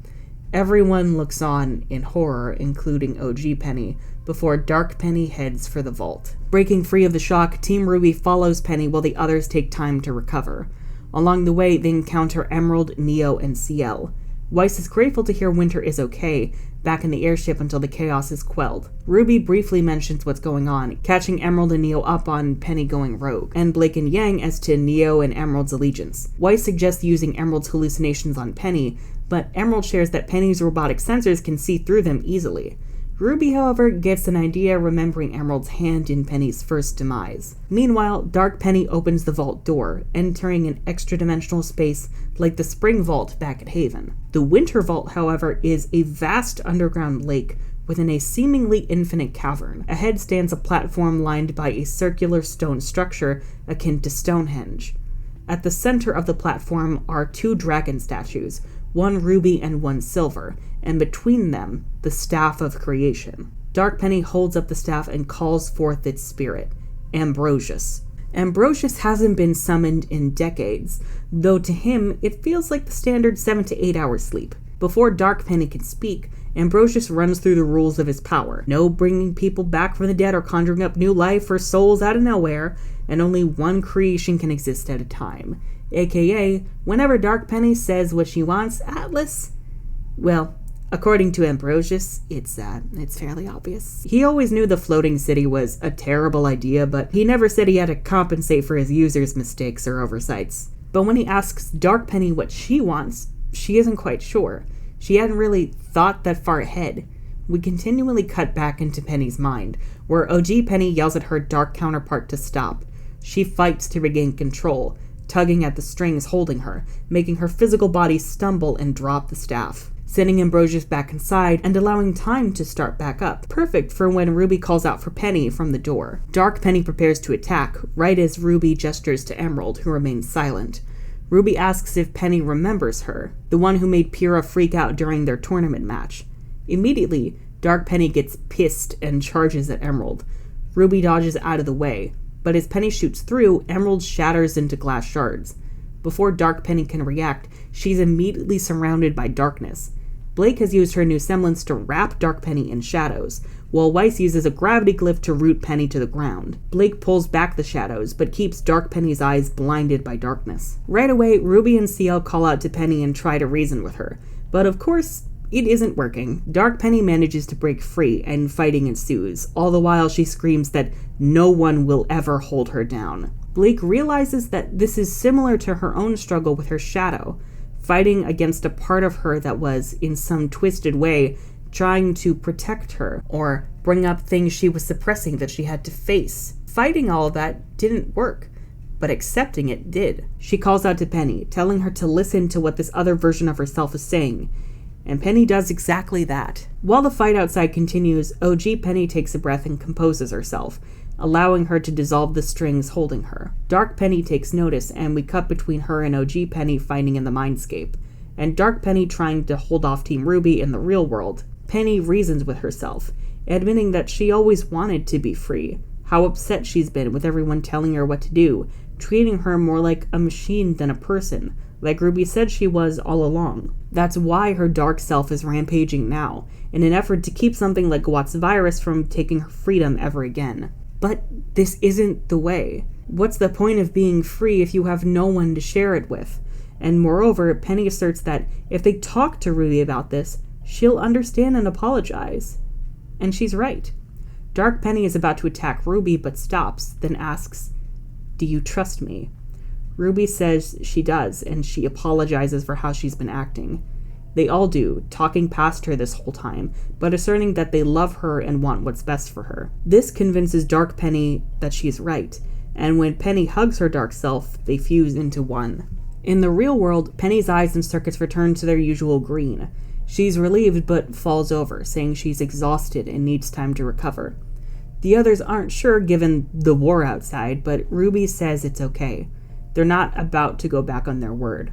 [SPEAKER 1] Everyone looks on in horror, including OG Penny, before Dark Penny heads for the vault. Breaking free of the shock, Team RWBY follows Penny while the others take time to recover. Along the way, they encounter Emerald, Neo, and CL. Weiss is grateful to hear Winter is okay, back in the airship until the chaos is quelled. RWBY briefly mentions what's going on, catching Emerald and Neo up on Penny going rogue, and Blake and Yang as to Neo and Emerald's allegiance. Weiss suggests using Emerald's hallucinations on Penny, but Emerald shares that Penny's robotic sensors can see through them easily. RWBY, however, gets an idea remembering Emerald's hand in Penny's first demise. Meanwhile, Dark Penny opens the vault door, entering an extra-dimensional space like the Spring Vault back at Haven. The Winter Vault, however, is a vast underground lake within a seemingly infinite cavern. Ahead stands a platform lined by a circular stone structure akin to Stonehenge. At the center of the platform are two dragon statues, one ruby and one silver, and between them, the Staff of Creation. Dark Penny holds up the staff and calls forth its spirit, Ambrosius. Ambrosius hasn't been summoned in decades, though to him, it feels like the standard 7 to 8 hour sleep. Before Dark Penny can speak, Ambrosius runs through the rules of his power. No bringing people back from the dead or conjuring up new life or souls out of nowhere, and only one creation can exist at a time. AKA, whenever Dark Penny says what she wants, Atlas, well, according to Ambrosius, it's fairly obvious. He always knew the floating city was a terrible idea, but he never said he had to compensate for his users' mistakes or oversights. But when he asks Dark Penny what she wants, she isn't quite sure. She hadn't really thought that far ahead. We continually cut back into Penny's mind, where OG Penny yells at her dark counterpart to stop. She fights to regain control, tugging at the strings holding her, making her physical body stumble and drop the staff, sending Ambrosius back inside and allowing time to start back up, perfect for when RWBY calls out for Penny from the door. Dark Penny prepares to attack, right as RWBY gestures to Emerald, who remains silent. RWBY asks if Penny remembers her, the one who made Pyrrha freak out during their tournament match. Immediately, Dark Penny gets pissed and charges at Emerald. RWBY dodges out of the way, but as Penny shoots through, Emerald shatters into glass shards. Before Dark Penny can react, she's immediately surrounded by darkness. Blake has used her new semblance to wrap Dark Penny in shadows, while Weiss uses a gravity glyph to root Penny to the ground. Blake pulls back the shadows, but keeps Dark Penny's eyes blinded by darkness. Right away, RWBY and CL call out to Penny and try to reason with her, but of course, it isn't working. Dark Penny manages to break free, and fighting ensues, all the while she screams that no one will ever hold her down. Blake realizes that this is similar to her own struggle with her shadow, fighting against a part of her that was, in some twisted way, trying to protect her, or bring up things she was suppressing that she had to face. Fighting all of that didn't work, but accepting it did. She calls out to Penny, telling her to listen to what this other version of herself is saying, and Penny does exactly that. While the fight outside continues, OG Penny takes a breath and composes herself, allowing her to dissolve the strings holding her. Dark Penny takes notice, and we cut between her and OG Penny fighting in the mindscape, and Dark Penny trying to hold off Team RWBY in the real world. Penny reasons with herself, admitting that she always wanted to be free, how upset she's been with everyone telling her what to do, treating her more like a machine than a person, like RWBY said she was all along. That's why her dark self is rampaging now, in an effort to keep something like Watt's virus from taking her freedom ever again. But this isn't the way. What's the point of being free if you have no one to share it with? And moreover, Penny asserts that if they talk to RWBY about this, she'll understand and apologize. And she's right. Dark Penny is about to attack RWBY but stops, then asks, "Do you trust me?" RWBY says she does, and she apologizes for how she's been acting. They all do, talking past her this whole time, but asserting that they love her and want what's best for her. This convinces Dark Penny that she's right, and when Penny hugs her dark self, they fuse into one. In the real world, Penny's eyes and circuits return to their usual green. She's relieved but falls over, saying she's exhausted and needs time to recover. The others aren't sure given the war outside, but RWBY says it's okay. They're not about to go back on their word.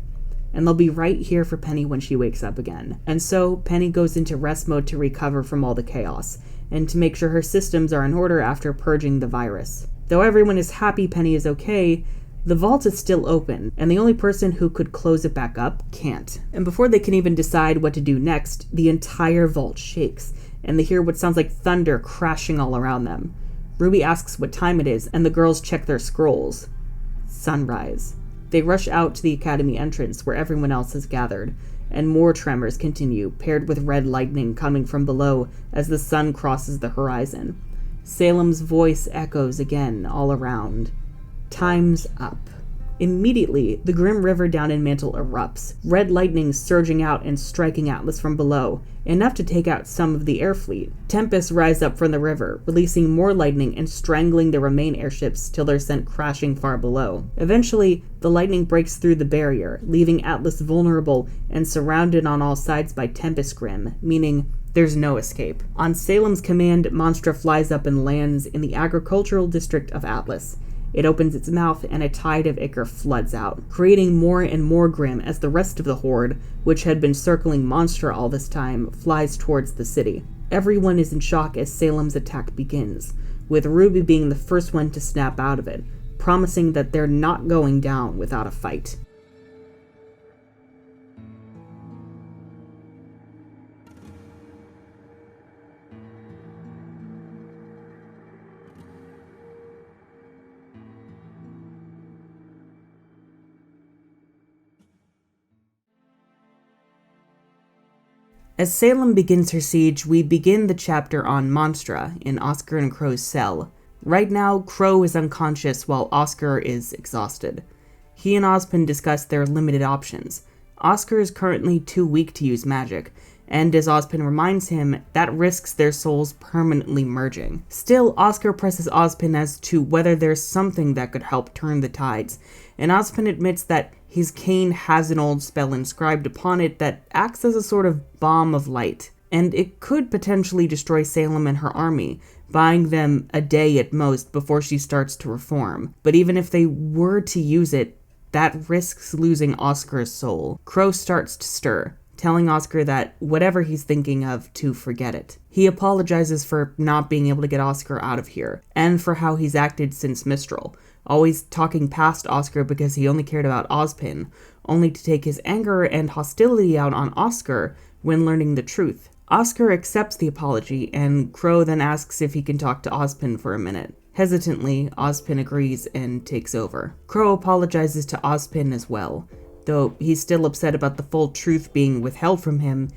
[SPEAKER 1] And they'll be right here for Penny when she wakes up again. And so Penny goes into rest mode to recover from all the chaos, and to make sure her systems are in order after purging the virus. Though everyone is happy Penny is okay, the vault is still open, and the only person who could close it back up can't. And before they can even decide what to do next, the entire vault shakes, and they hear what sounds like thunder crashing all around them. RWBY asks what time it is, and the girls check their scrolls. Sunrise. They rush out to the academy entrance where everyone else has gathered, and more tremors continue, paired with red lightning coming from below as the sun crosses the horizon. Salem's voice echoes again all around. Time's up. Immediately, the grim river down in Mantle erupts, red lightning surging out and striking Atlas from below, enough to take out some of the air fleet. Tempests rise up from the river, releasing more lightning and strangling the remaining airships till they're sent crashing far below. Eventually, the lightning breaks through the barrier, leaving Atlas vulnerable and surrounded on all sides by Tempest Grim, meaning there's no escape. On Salem's command, Monstra flies up and lands in the agricultural district of Atlas. It opens its mouth and a tide of ichor floods out, creating more and more grim as the rest of the horde, which had been circling Monstra all this time, flies towards the city. Everyone is in shock as Salem's attack begins, with RWBY being the first one to snap out of it, promising that they're not going down without a fight. As Salem begins her siege, we begin the chapter on Monstra in Oscar and Crow's cell. Right now, Crow is unconscious while Oscar is exhausted. He and Ozpin discuss their limited options. Oscar is currently too weak to use magic, and as Ozpin reminds him, that risks their souls permanently merging. Still, Oscar presses Ozpin as to whether there's something that could help turn the tides, and Ozpin admits that his cane has an old spell inscribed upon it that acts as a sort of bomb of light, and it could potentially destroy Salem and her army, buying them a day at most before she starts to reform. But even if they were to use it, that risks losing Oscar's soul. Crow starts to stir, telling Oscar that whatever he's thinking of, to forget it. He apologizes for not being able to get Oscar out of here, and for how he's acted since Mistral, always talking past Oscar because he only cared about Ozpin, only to take his anger and hostility out on Oscar when learning the truth. Oscar accepts the apology, and Crow then asks if he can talk to Ozpin for a minute. Hesitantly, Ozpin agrees and takes over. Crow apologizes to Ozpin as well. Though he's still upset about the full truth being withheld from him,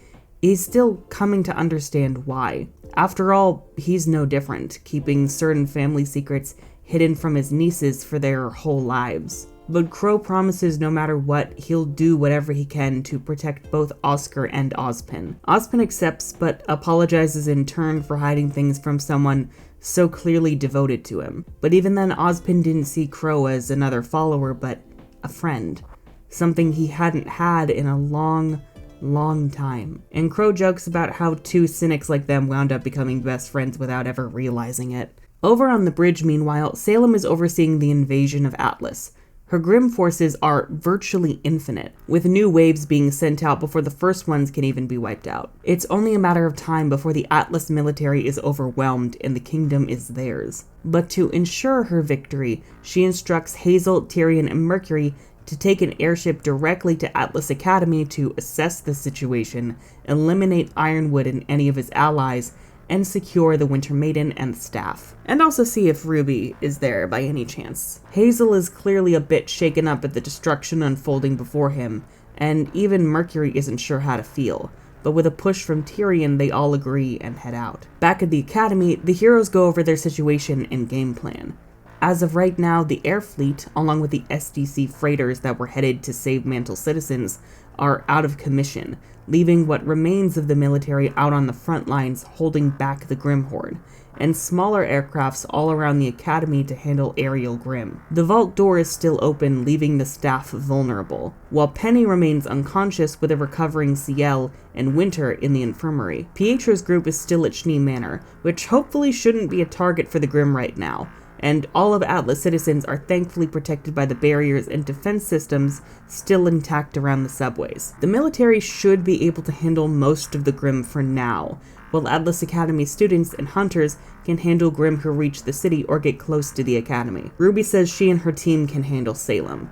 [SPEAKER 1] he's still coming to understand why. After all, he's no different, keeping certain family secrets hidden from his nieces for their whole lives. But Crow promises no matter what, he'll do whatever he can to protect both Oscar and Ozpin. Ozpin accepts, but apologizes in turn for hiding things from someone so clearly devoted to him. But even then, Ozpin didn't see Crow as another follower, but a friend. Something he hadn't had in a long time. And Crow jokes about how two cynics like them wound up becoming best friends without ever realizing it. Over on the bridge, meanwhile, Salem is overseeing the invasion of Atlas. Her grim forces are virtually infinite, with new waves being sent out before the first ones can even be wiped out. It's only a matter of time before the Atlas military is overwhelmed and the kingdom is theirs. But to ensure her victory, she instructs Hazel, Tyrion, and Mercury to take an airship directly to Atlas Academy to assess the situation, eliminate Ironwood and any of his allies, and secure the Winter Maiden and the staff. And also see if RWBY is there by any chance. Hazel is clearly a bit shaken up at the destruction unfolding before him, and even Mercury isn't sure how to feel. But with a push from Tyrion, they all agree and head out. Back at the Academy, the heroes go over their situation and game plan. As of right now, the air fleet, along with the SDC freighters that were headed to save Mantle citizens, are out of commission, leaving what remains of the military out on the front lines holding back the Grim Horde, and smaller aircrafts all around the academy to handle aerial Grim. The vault door is still open, leaving the staff vulnerable, while Penny remains unconscious with a recovering Ciel and Winter in the infirmary. Pietro's group is still at Schnee Manor, which hopefully shouldn't be a target for the Grim right now, and all of Atlas citizens are thankfully protected by the barriers and defense systems still intact around the subways. The military should be able to handle most of the Grim for now, while Atlas Academy students and hunters can handle Grim who reach the city or get close to the academy. Ruby says she and her team can handle Salem.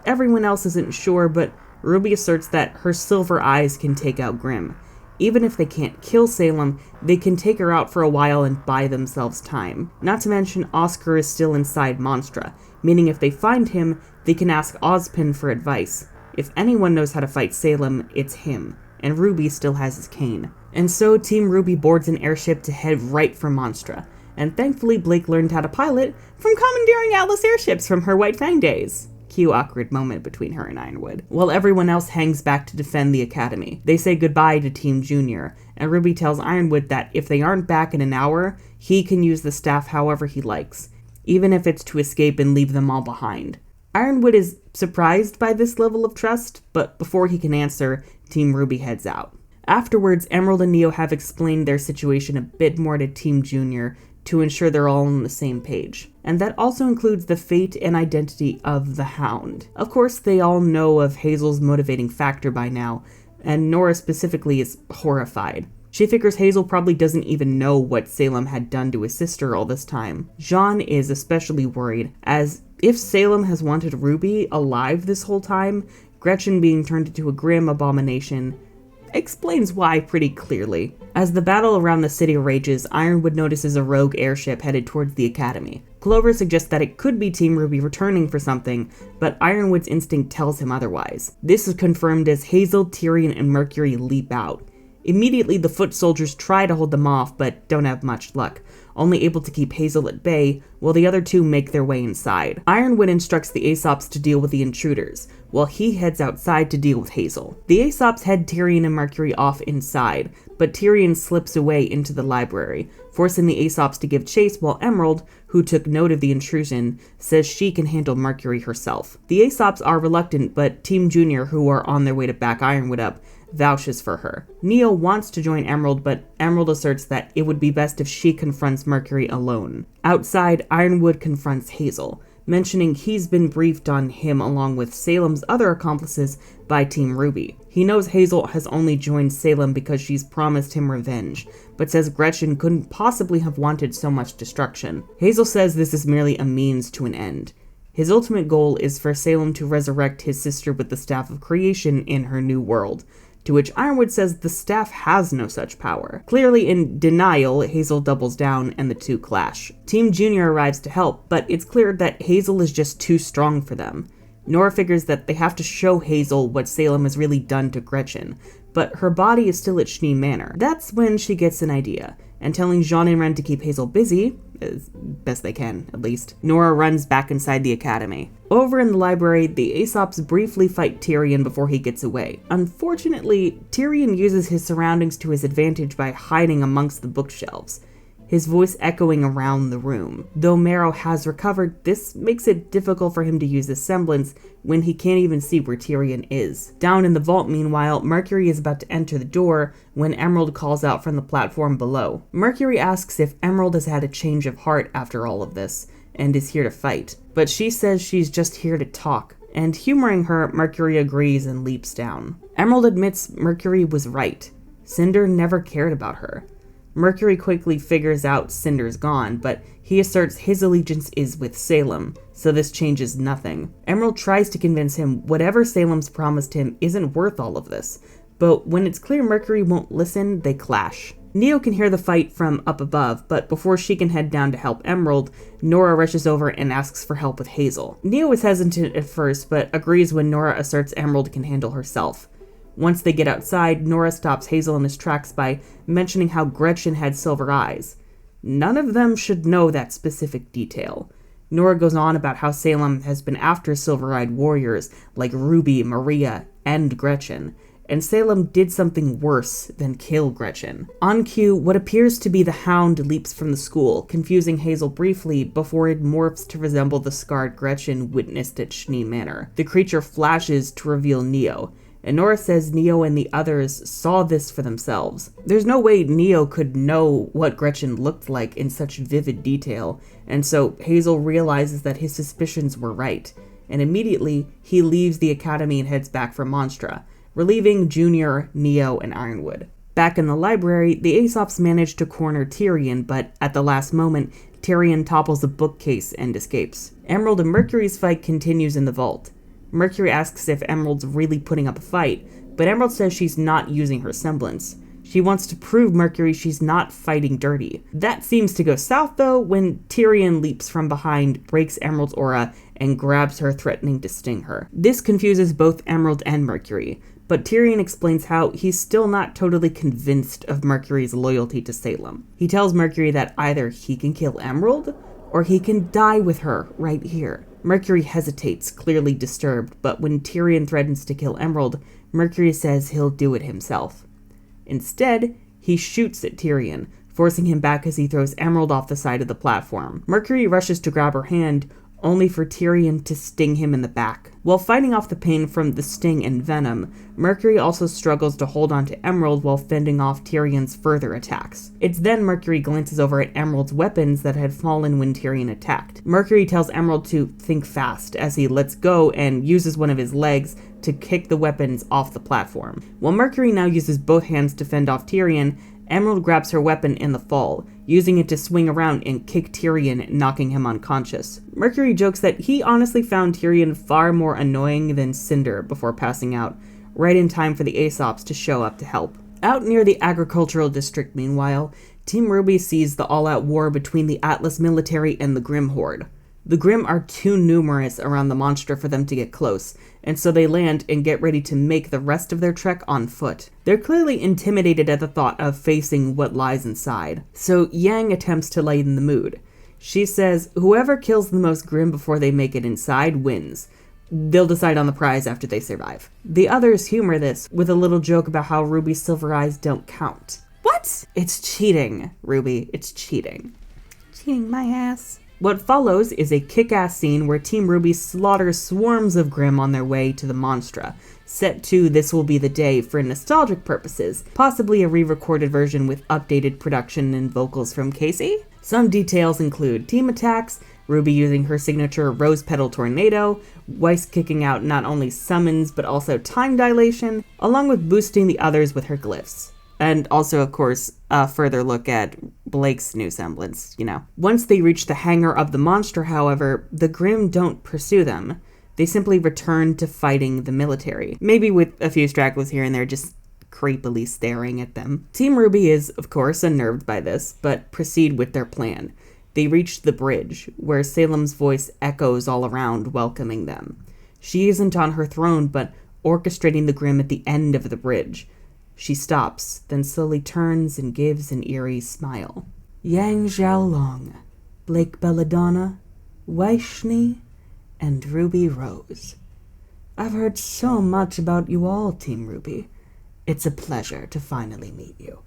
[SPEAKER 1] Everyone else isn't sure, but Ruby asserts that her silver eyes can take out Grim. Even if they can't kill Salem, they can take her out for a while and buy themselves time. Not to mention, Oscar is still inside Monstra, meaning if they find him, they can ask Ozpin for advice. If anyone knows how to fight Salem, it's him, and Ruby still has his cane. And so Team RWBY boards an airship to head right for Monstra, and thankfully Blake learned how to pilot from commandeering Atlas airships from her White Fang days. Cue awkward moment between her and Ironwood, while everyone else hangs back to defend the academy. They say goodbye to Team Junior, and Ruby tells Ironwood that if they aren't back in an hour, he can use the staff however he likes, even if it's to escape and leave them all behind. Ironwood is surprised by this level of trust, but before he can answer, Team RWBY heads out. Afterwards, Emerald and Neo have explained their situation a bit more to Team Junior to ensure they're all on the same page. And that also includes the fate and identity of the Hound. Of course, they all know of Hazel's motivating factor by now, and Nora specifically is horrified. She figures Hazel probably doesn't even know what Salem had done to his sister all this time. Jean is especially worried, as if Salem has wanted Ruby alive this whole time, Gretchen being turned into a Grim abomination explains why pretty clearly. As the battle around the city rages, Ironwood notices a rogue airship headed towards the academy. Clover suggests that it could be Team RWBY returning for something, but Ironwood's instinct tells him otherwise. This is confirmed as Hazel, Tyrion, and Mercury leap out. Immediately, the foot soldiers try to hold them off, but don't have much luck, only able to keep Hazel at bay, while the other two make their way inside. Ironwood instructs the Aesops to deal with the intruders, while he heads outside to deal with Hazel. The Aesops head Tyrion and Mercury off inside, but Tyrion slips away into the library, forcing the Aesops to give chase, while Emerald, who took note of the intrusion, says she can handle Mercury herself. The Aesops are reluctant, but Team Junior, who are on their way to back Ironwood up, vouches for her. Neo wants to join Emerald, but Emerald asserts that it would be best if she confronts Mercury alone. Outside, Ironwood confronts Hazel, mentioning he's been briefed on him along with Salem's other accomplices by Team RWBY. He knows Hazel has only joined Salem because she's promised him revenge, but says Gretchen couldn't possibly have wanted so much destruction. Hazel says this is merely a means to an end. His ultimate goal is for Salem to resurrect his sister with the Staff of Creation in her new world, to which Ironwood says the staff has no such power. Clearly in denial, Hazel doubles down and the two clash. Team Junior arrives to help, but it's clear that Hazel is just too strong for them. Nora figures that they have to show Hazel what Salem has really done to Gretchen, but her body is still at Schnee Manor. That's when she gets an idea, and telling Jean and Ren to keep Hazel busy, as best they can, at least, Nora runs back inside the academy. Over in the library, the Aesops briefly fight Tyrion before he gets away. Unfortunately, Tyrion uses his surroundings to his advantage by hiding amongst the bookshelves, his voice echoing around the room. Though Marrow has recovered, this makes it difficult for him to use his semblance when he can't even see where Tyrion is. Down in the vault, meanwhile, Mercury is about to enter the door when Emerald calls out from the platform below. Mercury asks if Emerald has had a change of heart after all of this, and is here to fight. But she says she's just here to talk. And humoring her, Mercury agrees and leaps down. Emerald admits Mercury was right. Cinder never cared about her. Mercury quickly figures out Cinder's gone, but he asserts his allegiance is with Salem, so this changes nothing. Emerald tries to convince him whatever Salem's promised him isn't worth all of this, but when it's clear Mercury won't listen, they clash. Neo can hear the fight from up above, but before she can head down to help Emerald, Nora rushes over and asks for help with Hazel. Neo is hesitant at first, but agrees when Nora asserts Emerald can handle herself. Once they get outside, Nora stops Hazel in his tracks by mentioning how Gretchen had silver eyes. None of them should know that specific detail. Nora goes on about how Salem has been after silver-eyed warriors like Ruby, Maria, and Gretchen, and Salem did something worse than kill Gretchen. On cue, what appears to be the Hound leaps from the school, confusing Hazel briefly before it morphs to resemble the scarred Gretchen witnessed at Schnee Manor. The creature flashes to reveal Neo, and Nora says Neo and the others saw this for themselves. There's no way Neo could know what Gretchen looked like in such vivid detail, and so Hazel realizes that his suspicions were right, and immediately he leaves the academy and heads back for Monstra, relieving Junior, Neo, and Ironwood. Back in the library, the Aesops manage to corner Tyrion, but at the last moment, Tyrion topples a bookcase and escapes. Emerald and Mercury's fight continues in the vault. Mercury asks if Emerald's really putting up a fight, but Emerald says she's not using her semblance. She wants to prove Mercury she's not fighting dirty. That seems to go south, though, when Tyrion leaps from behind, breaks Emerald's aura, and grabs her, threatening to sting her. This confuses both Emerald and Mercury, but Tyrion explains how he's still not totally convinced of Mercury's loyalty to Salem. He tells Mercury that either he can kill Emerald, or he can die with her right here. Mercury hesitates, clearly disturbed, but when Tyrion threatens to kill Emerald, Mercury says he'll do it himself. Instead, he shoots at Tyrion, forcing him back as he throws Emerald off the side of the platform. Mercury rushes to grab her hand, only for Tyrion to sting him in the back. While fighting off the pain from the sting and venom, Mercury also struggles to hold on to Emerald while fending off Tyrion's further attacks. It's then Mercury glances over at Emerald's weapons that had fallen when Tyrion attacked. Mercury tells Emerald to think fast as he lets go and uses one of his legs to kick the weapons off the platform. While Mercury now uses both hands to fend off Tyrion, Emerald grabs her weapon in the fall, using it to swing around and kick Tyrion, knocking him unconscious. Mercury jokes that he honestly found Tyrion far more annoying than Cinder before passing out, right in time for the Aesops to show up to help. Out near the agricultural district, meanwhile, Team RWBY sees the all-out war between the Atlas military and the Grimm Horde. The Grimm are too numerous around the monster for them to get close, and so they land and get ready to make the rest of their trek on foot. They're clearly intimidated at the thought of facing what lies inside, so Yang attempts to lighten the mood. She says whoever kills the most Grimm before they make it inside wins. They'll decide on the prize after they survive. The others humor this with a little joke about how Ruby's silver eyes don't count. What? It's cheating, Ruby. It's cheating. Cheating my ass. What follows is a kick-ass scene where Team RWBY slaughters swarms of Grimm on their way to the Monstra, set to This Will Be the Day for nostalgic purposes, possibly a re-recorded version with updated production and vocals from Casey. Some details include team attacks, RWBY using her signature Rose Petal Tornado, Weiss kicking out not only summons but also time dilation, along with boosting the others with her glyphs. And also, of course, a further look at Blake's new semblance, Once they reach the hangar of the monster, however, the Grimm don't pursue them. They simply return to fighting the military. Maybe with a few stragglers here and there just creepily staring at them. Team RWBY is, of course, unnerved by this, but proceed with their plan. They reach the bridge, where Salem's voice echoes all around, welcoming them. She isn't on her throne, but orchestrating the Grimm at the end of the bridge. She stops, then slowly turns and gives an eerie smile. Yang Xiaolong, Blake Belladonna, Weiss, and Ruby Rose. I've heard so much about you all, Team RWBY. It's a pleasure to finally meet you.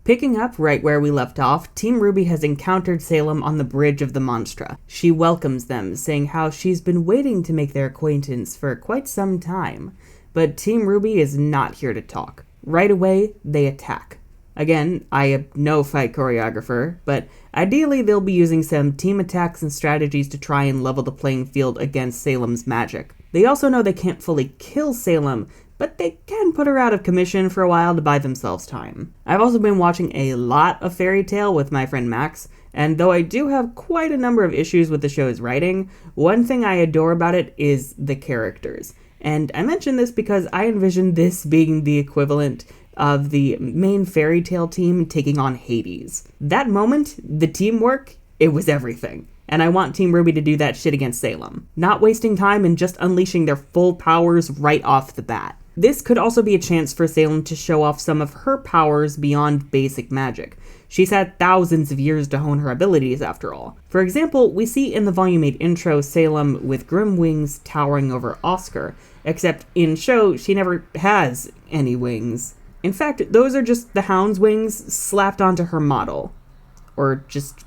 [SPEAKER 1] Picking up right where we left off, Team RWBY has encountered Salem on the bridge of the Monstra. She welcomes them, saying how she's been waiting to make their acquaintance for quite some time. But Team RWBY is not here to talk. Right away, they attack. Again, I am no fight choreographer, but ideally they'll be using some team attacks and strategies to try and level the playing field against Salem's magic. They also know they can't fully kill Salem, but they can put her out of commission for a while to buy themselves time. I've also been watching a lot of Fairy Tail with my friend Max, and though I do have quite a number of issues with the show's writing, one thing I adore about it is the characters. And I mention this because I envision this being the equivalent of the main fairy tale team taking on Hades. That moment, the teamwork, it was everything. And I want Team RWBY to do that shit against Salem. Not wasting time and just unleashing their full powers right off the bat. This could also be a chance for Salem to show off some of her powers beyond basic magic. She's had thousands of years to hone her abilities, after all. For example, we see in the Volume 8 intro Salem with grim wings towering over Oscar, except in show she never has any wings. In fact, those are just the Hound's wings slapped onto her model. Or just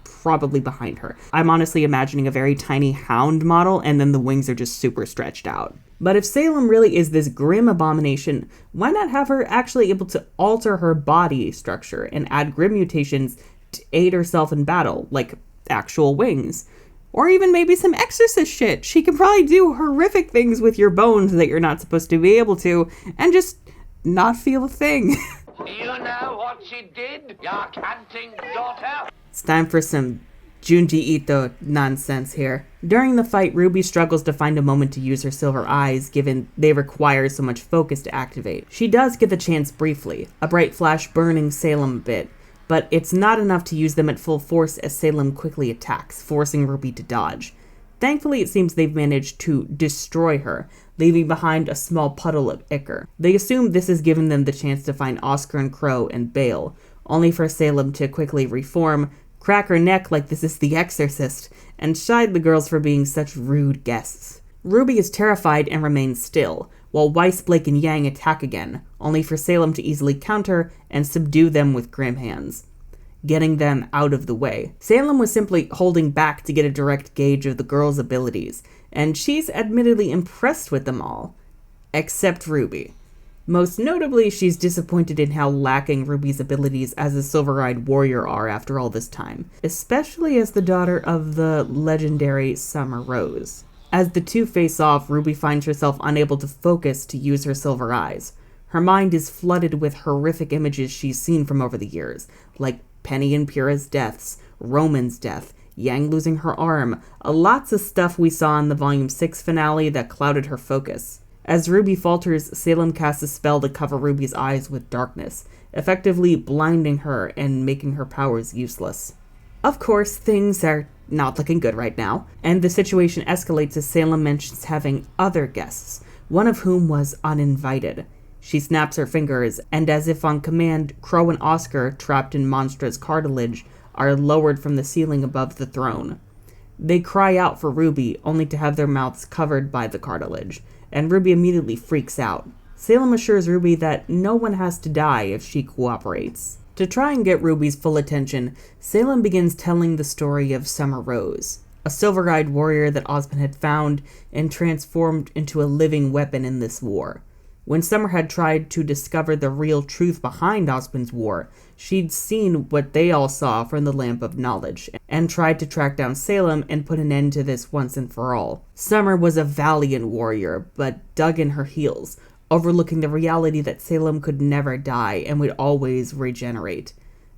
[SPEAKER 1] probably behind her. I'm honestly imagining a very tiny Hound model, and then the wings are just super stretched out. But if Salem really is this grim abomination, why not have her actually able to alter her body structure and add grim mutations to aid herself in battle, like actual wings? Or even maybe some exorcist shit. She can probably do horrific things with your bones that you're not supposed to be able to, and just not feel a thing.
[SPEAKER 5] You know what she did, your canting daughter?
[SPEAKER 1] It's time for some Junji Ito nonsense here. During the fight, RWBY struggles to find a moment to use her silver eyes, given they require so much focus to activate. She does get the chance briefly, a bright flash burning Salem a bit, but it's not enough to use them at full force as Salem quickly attacks, forcing RWBY to dodge. Thankfully, it seems they've managed to destroy her, leaving behind a small puddle of ichor. They assume this has given them the chance to find Oscar and Crow and bail, only for Salem to quickly reform, crack her neck like this is The Exorcist, and chide the girls for being such rude guests. RWBY is terrified and remains still, while Weiss, Blake, and Yang attack again, only for Salem to easily counter and subdue them with grim hands, getting them out of the way. Salem was simply holding back to get a direct gauge of the girls' abilities, and she's admittedly impressed with them all, except RWBY. Most notably, she's disappointed in how lacking RWBY's abilities as a silver-eyed warrior are after all this time, especially as the daughter of the legendary Summer Rose. As the two face off, RWBY finds herself unable to focus to use her silver eyes. Her mind is flooded with horrific images she's seen from over the years, like Penny and Pyrrha's deaths, Roman's death, Yang losing her arm, lots of stuff we saw in the Volume 6 finale that clouded her focus. As RWBY falters, Salem casts a spell to cover RWBY's eyes with darkness, effectively blinding her and making her powers useless. Of course, things are not looking good right now, and the situation escalates as Salem mentions having other guests, one of whom was uninvited. She snaps her fingers, and as if on command, Crow and Oscar, trapped in Monstra's cartilage, are lowered from the ceiling above the throne. They cry out for RWBY, only to have their mouths covered by the cartilage, and RWBY immediately freaks out. Salem assures RWBY that no one has to die if she cooperates. To try and get RWBY's full attention, Salem begins telling the story of Summer Rose, a silver-eyed warrior that Osmond had found and transformed into a living weapon in this war. When Summer had tried to discover the real truth behind Osmond's war, she'd seen what they all saw from the Lamp of Knowledge, and tried to track down Salem and put an end to this once and for all. Summer was a valiant warrior, but dug in her heels, overlooking the reality that Salem could never die and would always regenerate,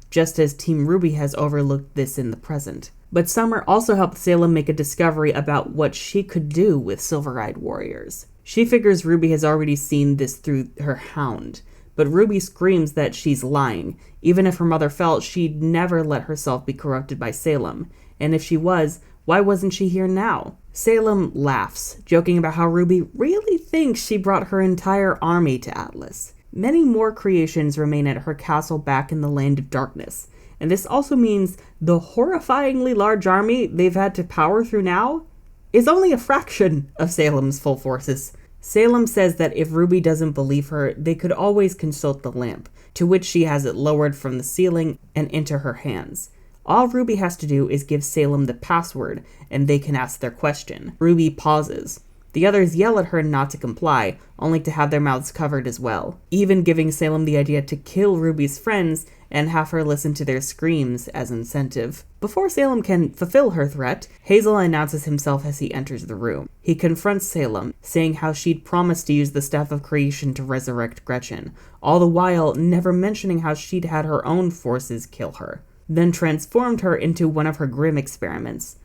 [SPEAKER 1] just as Team RWBY has overlooked this in the present. But Summer also helped Salem make a discovery about what she could do with silver-eyed warriors. She figures RWBY has already seen this through her hound, but RWBY screams that she's lying. Even if her mother felt she'd never let herself be corrupted by Salem, and if she was, why wasn't she here now? Salem laughs, joking about how RWBY really thinks she brought her entire army to Atlas. Many more creations remain at her castle back in the Land of Darkness, and this also means the horrifyingly large army they've had to power through now is only a fraction of Salem's full forces. Salem says that if RWBY doesn't believe her, they could always consult the lamp, to which she has it lowered from the ceiling and into her hands. All RWBY has to do is give Salem the password, and they can ask their question. RWBY pauses. The others yell at her not to comply, only to have their mouths covered as well, even giving Salem the idea to kill RWBY's friends and have her listen to their screams as incentive. Before Salem can fulfill her threat, Hazel announces himself as he enters the room. He confronts Salem, saying how she'd promised to use the Staff of Creation to resurrect Gretchen, all the while never mentioning how she'd had her own forces kill her, then transformed her into one of her grim experiments.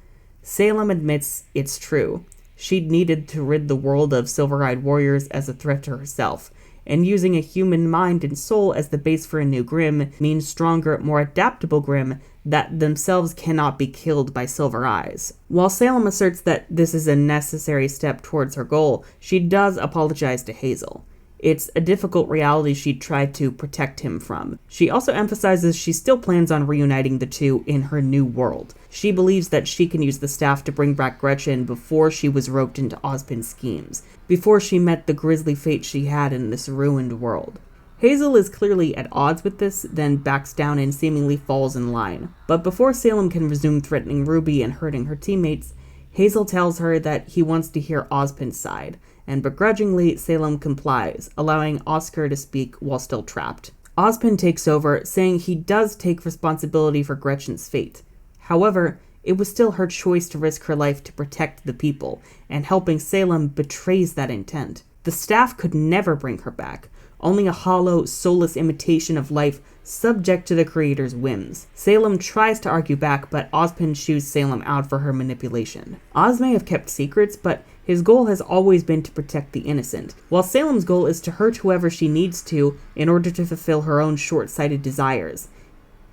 [SPEAKER 1] Salem admits it's true. She'd needed to rid the world of silver-eyed warriors as a threat to herself, and using a human mind and soul as the base for a new Grimm means stronger, more adaptable Grimm that themselves cannot be killed by Silver Eyes. While Salem asserts that this is a necessary step towards her goal, she does apologize to Hazel. It's a difficult reality she'd tried to protect him from. She also emphasizes she still plans on reuniting the two in her new world. She believes that she can use the staff to bring back Gretchen before she was roped into Ozpin's schemes, before she met the grisly fate she had in this ruined world. Hazel is clearly at odds with this, then backs down and seemingly falls in line. But before Salem can resume threatening Ruby and hurting her teammates, Hazel tells her that he wants to hear Ozpin's side, and begrudgingly Salem complies, allowing Oscar to speak while still trapped. Ozpin takes over, saying he does take responsibility for Gretchen's fate. However, it was still her choice to risk her life to protect the people, and helping Salem betrays that intent. The staff could never bring her back, only a hollow, soulless imitation of life subject to the creator's whims. Salem tries to argue back, but Ozpin chews Salem out for her manipulation. Oz may have kept secrets, but his goal has always been to protect the innocent, while Salem's goal is to hurt whoever she needs to in order to fulfill her own short-sighted desires,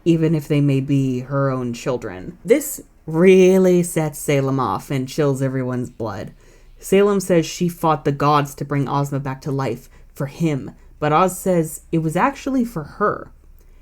[SPEAKER 1] even if they may be her own children. This really sets Salem off and chills everyone's blood. Salem says she fought the gods to bring Ozma back to life, for him, but Oz says it was actually for her.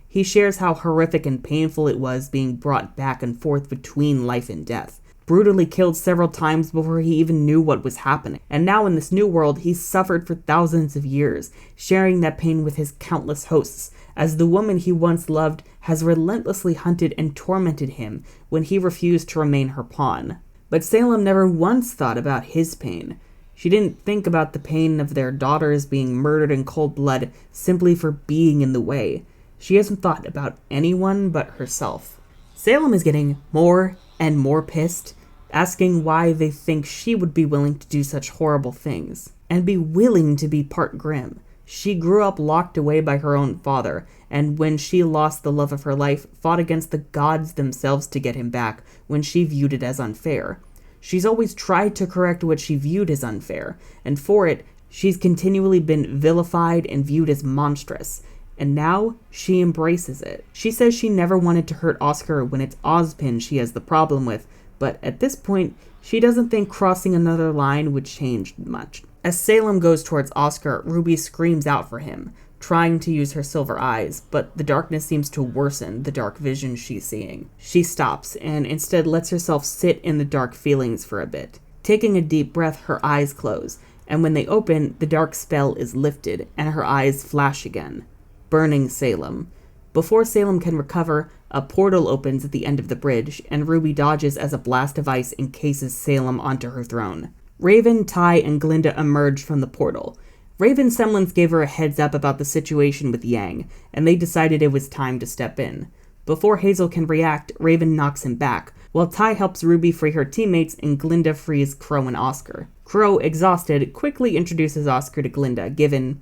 [SPEAKER 1] He shares how horrific and painful it was being brought back and forth between life and death, brutally killed several times before he even knew what was happening. And now in this new world, he's suffered for thousands of years, sharing that pain with his countless hosts, as the woman he once loved has relentlessly hunted and tormented him when he refused to remain her pawn. But Salem never once thought about his pain. She didn't think about the pain of their daughters being murdered in cold blood simply for being in the way. She hasn't thought about anyone but herself. Salem is getting more and more pissed, asking why they think she would be willing to do such horrible things, and be willing to be part Grimm. She grew up locked away by her own father, and when she lost the love of her life, fought against the gods themselves to get him back when she viewed it as unfair. She's always tried to correct what she viewed as unfair, and for it, she's continually been vilified and viewed as monstrous. And now, she embraces it. She says she never wanted to hurt Oscar when it's Ozpin she has the problem with, but at this point, she doesn't think crossing another line would change much. As Salem goes towards Oscar, Ruby screams out for him, trying to use her silver eyes, but the darkness seems to worsen the dark vision she's seeing. She stops, and instead lets herself sit in the dark feelings for a bit. Taking a deep breath, her eyes close, and when they open, the dark spell is lifted, and her eyes flash again, burning Salem. Before Salem can recover, a portal opens at the end of the bridge, and Ruby dodges as a blast of ice encases Salem onto her throne. Raven, Ty, and Glinda emerge from the portal. Raven's semblance gave her a heads up about the situation with Yang, and they decided it was time to step in. Before Hazel can react, Raven knocks him back, while Ty helps Ruby free her teammates and Glinda frees Crow and Oscar. Crow, exhausted, quickly introduces Oscar to Glinda, given,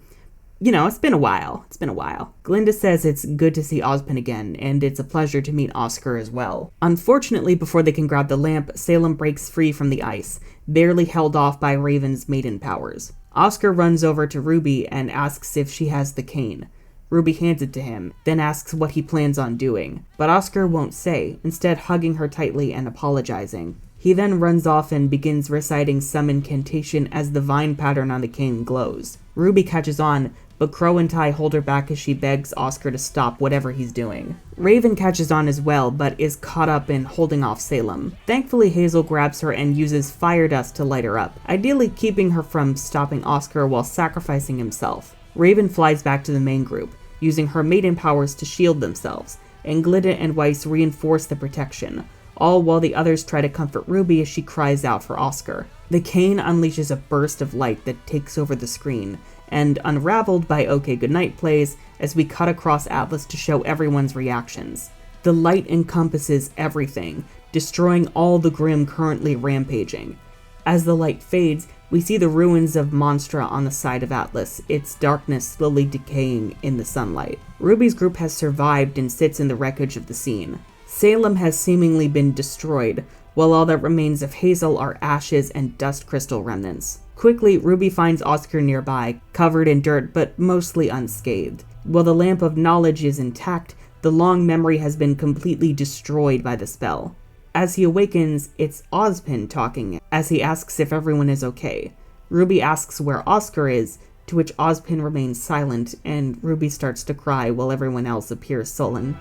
[SPEAKER 1] it's been a while. Glinda says it's good to see Ozpin again, and it's a pleasure to meet Oscar as well. Unfortunately, before they can grab the lamp, Salem breaks free from the ice, barely held off by Raven's maiden powers. Oscar runs over to Ruby and asks if she has the cane. Ruby hands it to him, then asks what he plans on doing, but Oscar won't say, instead hugging her tightly and apologizing. He then runs off and begins reciting some incantation as the vine pattern on the cane glows. Ruby catches on, but Crow and Ty hold her back as she begs Oscar to stop whatever he's doing. Raven catches on as well, but is caught up in holding off Salem. Thankfully, Hazel grabs her and uses fire dust to light her up, ideally keeping her from stopping Oscar while sacrificing himself. Raven flies back to the main group, using her maiden powers to shield themselves, and Glinda and Weiss reinforce the protection, all while the others try to comfort Ruby as she cries out for Oscar. The cane unleashes a burst of light that takes over the screen, and Unraveled by OK Goodnight plays as we cut across Atlas to show everyone's reactions. The light encompasses everything, destroying all the Grimm currently rampaging. As the light fades, we see the ruins of Monstra on the side of Atlas, its darkness slowly decaying in the sunlight. Ruby's group has survived and sits in the wreckage of the scene. Salem has seemingly been destroyed, while all that remains of Hazel are ashes and dust crystal remnants. Quickly, Ruby finds Oscar nearby, covered in dirt but mostly unscathed. While the lamp of knowledge is intact, the long memory has been completely destroyed by the spell. As he awakens, it's Ozpin talking, as he asks if everyone is okay. Ruby asks where Oscar is, to which Ozpin remains silent, and Ruby starts to cry while everyone else appears sullen.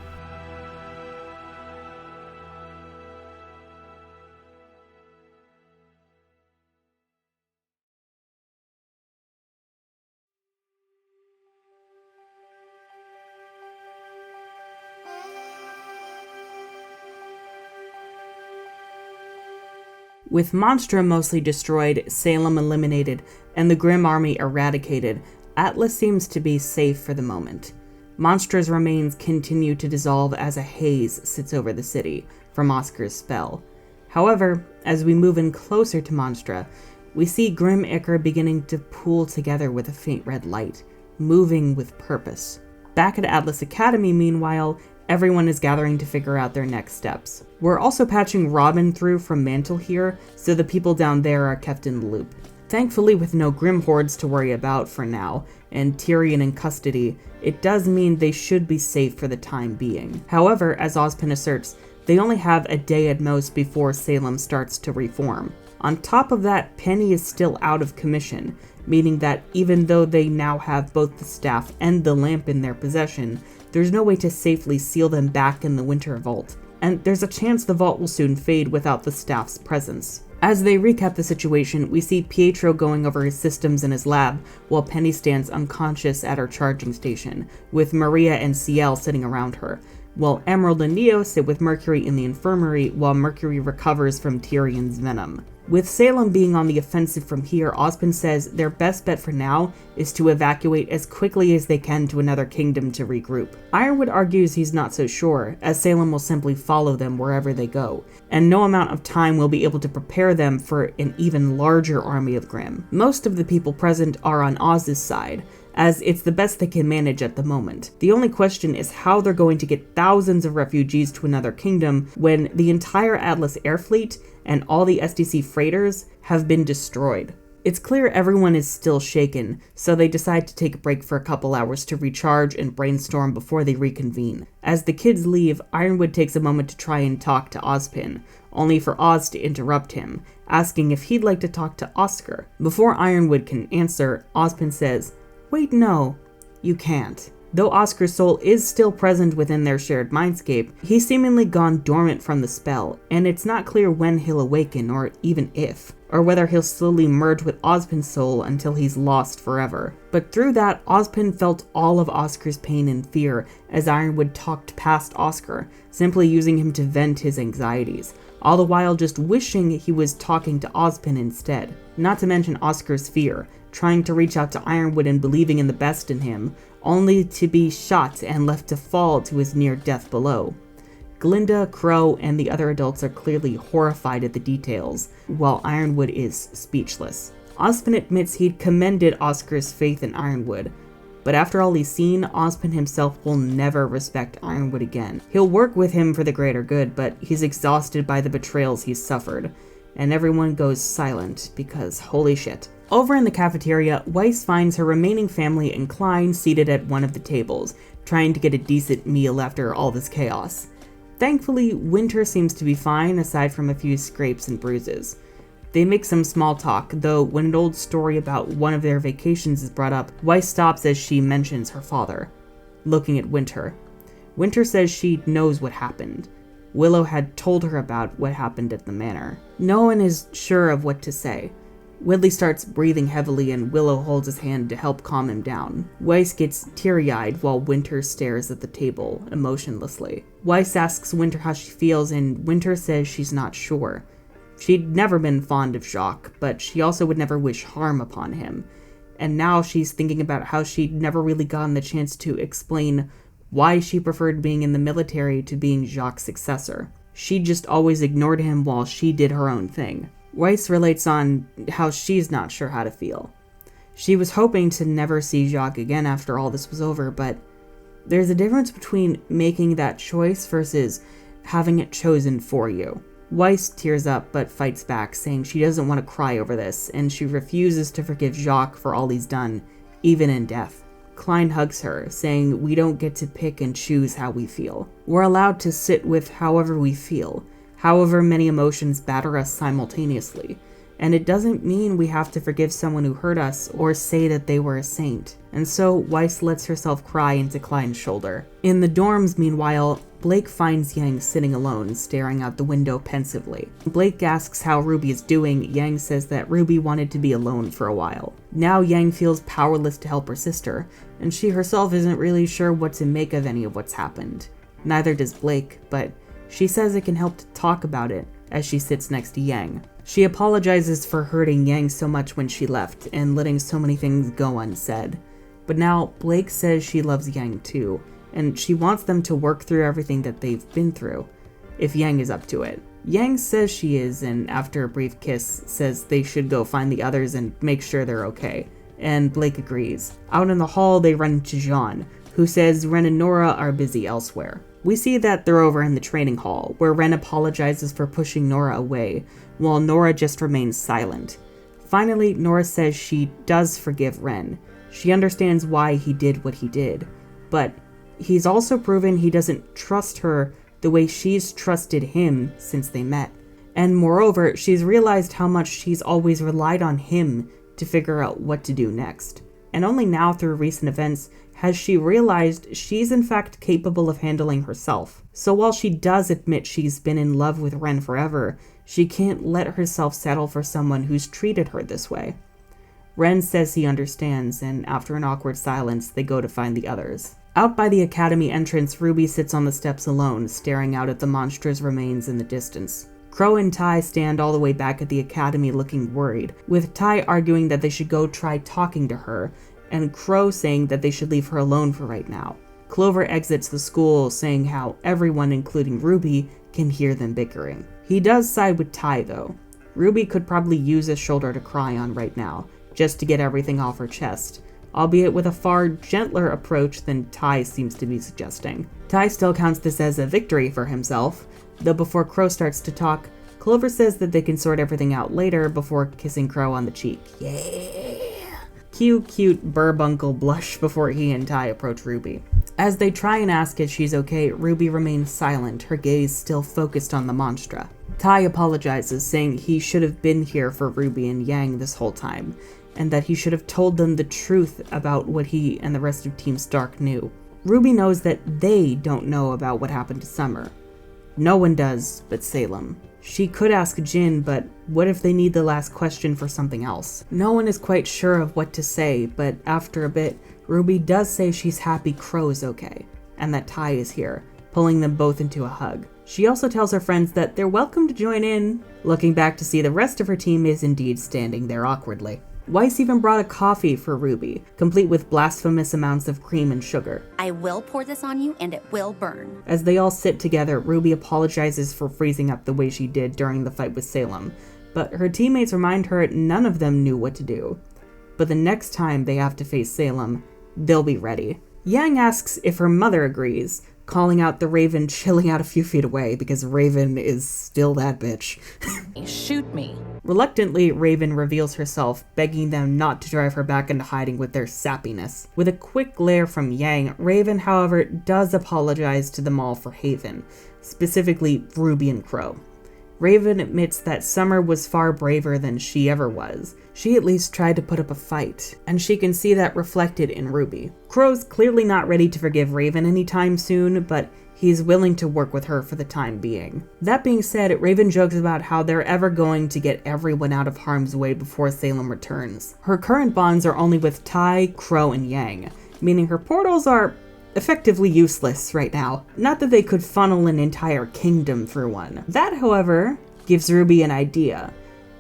[SPEAKER 1] With Monstra mostly destroyed, Salem eliminated, and the Grim Army eradicated, Atlas seems to be safe for the moment. Monstra's remains continue to dissolve as a haze sits over the city from Oscar's spell. However, as we move in closer to Monstra, we see Grim Ichor beginning to pool together with a faint red light, moving with purpose. Back at Atlas Academy, meanwhile, everyone is gathering to figure out their next steps. We're also patching Robin through from Mantle here, so the people down there are kept in the loop. Thankfully, with no Grim Hordes to worry about for now, and Tyrion in custody, it does mean they should be safe for the time being. However, as Ozpin asserts, they only have a day at most before Salem starts to reform. On top of that, Penny is still out of commission, meaning that even though they now have both the staff and the lamp in their possession, there's no way to safely seal them back in the Winter Vault, and there's a chance the vault will soon fade without the staff's presence. As they recap the situation, we see Pietro going over his systems in his lab, while Penny stands unconscious at her charging station, with Maria and Ciel sitting around her, while Emerald and Neo sit with Mercury in the infirmary while Mercury recovers from Tyrion's venom. With Salem being on the offensive from here, Ozpin says their best bet for now is to evacuate as quickly as they can to another kingdom to regroup. Ironwood argues he's not so sure, as Salem will simply follow them wherever they go, and no amount of time will be able to prepare them for an even larger army of Grimm. Most of the people present are on Oz's side, as it's the best they can manage at the moment. The only question is how they're going to get thousands of refugees to another kingdom when the entire Atlas air fleet and all the SDC freighters have been destroyed. It's clear everyone is still shaken, so they decide to take a break for a couple hours to recharge and brainstorm before they reconvene. As the kids leave, Ironwood takes a moment to try and talk to Ozpin, only for Oz to interrupt him, asking if he'd like to talk to Oscar. Before Ironwood can answer, Ozpin says, "Wait, no, you can't." Though Oscar's soul is still present within their shared mindscape, he's seemingly gone dormant from the spell, and it's not clear when he'll awaken, or even if, or whether he'll slowly merge with Ozpin's soul until he's lost forever. But through that, Ozpin felt all of Oscar's pain and fear as Ironwood talked past Oscar, simply using him to vent his anxieties, all the while just wishing he was talking to Ozpin instead. Not to mention Oscar's fear, trying to reach out to Ironwood and believing in the best in him, only to be shot and left to fall to his near death below. Glinda, Crow, and the other adults are clearly horrified at the details, while Ironwood is speechless. Ozpin admits he'd commended Oscar's faith in Ironwood, but after all he's seen, Ozpin himself will never respect Ironwood again. He'll work with him for the greater good, but he's exhausted by the betrayals he's suffered, and everyone goes silent because holy shit. Over in the cafeteria, Weiss finds her remaining family and Klein seated at one of the tables, trying to get a decent meal after all this chaos. Thankfully, Winter seems to be fine aside from a few scrapes and bruises. They make some small talk, though when an old story about one of their vacations is brought up, Weiss stops as she mentions her father, looking at Winter. Winter says she knows what happened. Willow had told her about what happened at the manor. No one is sure of what to say. Whitley starts breathing heavily and Willow holds his hand to help calm him down. Weiss gets teary-eyed while Winter stares at the table, emotionlessly. Weiss asks Winter how she feels and Winter says she's not sure. She'd never been fond of Jacques, but she also would never wish harm upon him. And now she's thinking about how she'd never really gotten the chance to explain why she preferred being in the military to being Jacques' successor. She just always ignored him while she did her own thing. Weiss relates on how she's not sure how to feel. She was hoping to never see Jacques again after all this was over, but there's a difference between making that choice versus having it chosen for you. Weiss tears up but fights back, saying she doesn't want to cry over this, and she refuses to forgive Jacques for all he's done, even in death. Klein hugs her, saying we don't get to pick and choose how we feel. We're allowed to sit with however we feel, however many emotions batter us simultaneously. And it doesn't mean we have to forgive someone who hurt us or say that they were a saint. And so Weiss lets herself cry into Klein's shoulder. In the dorms, meanwhile, Blake finds Yang sitting alone, staring out the window pensively. Blake asks how Ruby is doing. Yang says that Ruby wanted to be alone for a while. Now Yang feels powerless to help her sister, and she herself isn't really sure what to make of any of what's happened. Neither does Blake, but she says it can help to talk about it as she sits next to Yang. She apologizes for hurting Yang so much when she left and letting so many things go unsaid. But now Blake says she loves Yang too, and she wants them to work through everything that they've been through, if Yang is up to it. Yang says she is, and after a brief kiss, says they should go find the others and make sure they're okay, and Blake agrees. Out in the hall, they run into Jean, who says Ren and Nora are busy elsewhere. We see that they're over in the training hall, where Ren apologizes for pushing Nora away, while Nora just remains silent. Finally, Nora says she does forgive Ren. She understands why he did what he did, but he's also proven he doesn't trust her the way she's trusted him since they met. And moreover, she's realized how much she's always relied on him to figure out what to do next. And only now, through recent events, has she realized she's in fact capable of handling herself. So while she does admit she's been in love with Ren forever, she can't let herself settle for someone who's treated her this way. Ren says he understands, and after an awkward silence, they go to find the others. Out by the academy entrance, Ruby sits on the steps alone, staring out at the monster's remains in the distance. Crow and Tai stand all the way back at the academy looking worried, with Tai arguing that they should go try talking to her, and Crow saying that they should leave her alone for right now. Clover exits the school, saying how everyone, including Ruby, can hear them bickering. He does side with Tai though. Ruby could probably use a shoulder to cry on right now, just to get everything off her chest, albeit with a far gentler approach than Tai seems to be suggesting. Tai still counts this as a victory for himself, though before Crow starts to talk, Clover says that they can sort everything out later before kissing Crow on the cheek. Yeah! Cute Burbuncle blush before he and Tai approach Ruby. As they try and ask if she's okay, Ruby remains silent, her gaze still focused on the monstra. Tai apologizes, saying he should have been here for Ruby and Yang this whole time, and that he should have told them the truth about what he and the rest of Team Stark knew. Ruby knows that they don't know about what happened to Summer. No one does but Salem. She could ask Jin, but what if they need the last question for something else? No one is quite sure of what to say, but after a bit, Ruby does say she's happy Crow is okay, and that Tai is here, pulling them both into a hug. She also tells her friends that they're welcome to join in, looking back to see the rest of her team is indeed standing there awkwardly. Weiss even brought a coffee for Ruby, complete with blasphemous amounts of cream and sugar.
[SPEAKER 3] I will pour this on you and it will burn.
[SPEAKER 1] As they all sit together, Ruby apologizes for freezing up the way she did during the fight with Salem, but her teammates remind her none of them knew what to do. But the next time they have to face Salem, they'll be ready. Yang asks if her mother agrees, calling out the Raven chilling out a few feet away because Raven is still that bitch.
[SPEAKER 6] Shoot me.
[SPEAKER 1] Reluctantly, Raven reveals herself, begging them not to drive her back into hiding with their sappiness. With a quick glare from Yang, Raven, however, does apologize to them all for Haven, specifically Ruby and Crow. Raven admits that Summer was far braver than she ever was. She at least tried to put up a fight, and she can see that reflected in Ruby. Crow's clearly not ready to forgive Raven anytime soon, but he's willing to work with her for the time being. That being said, Raven jokes about how they're ever going to get everyone out of harm's way before Salem returns. Her current bonds are only with Tai, Crow, and Yang, meaning her portals are effectively useless right now. Not that they could funnel an entire kingdom through one. That, however, gives Ruby an idea.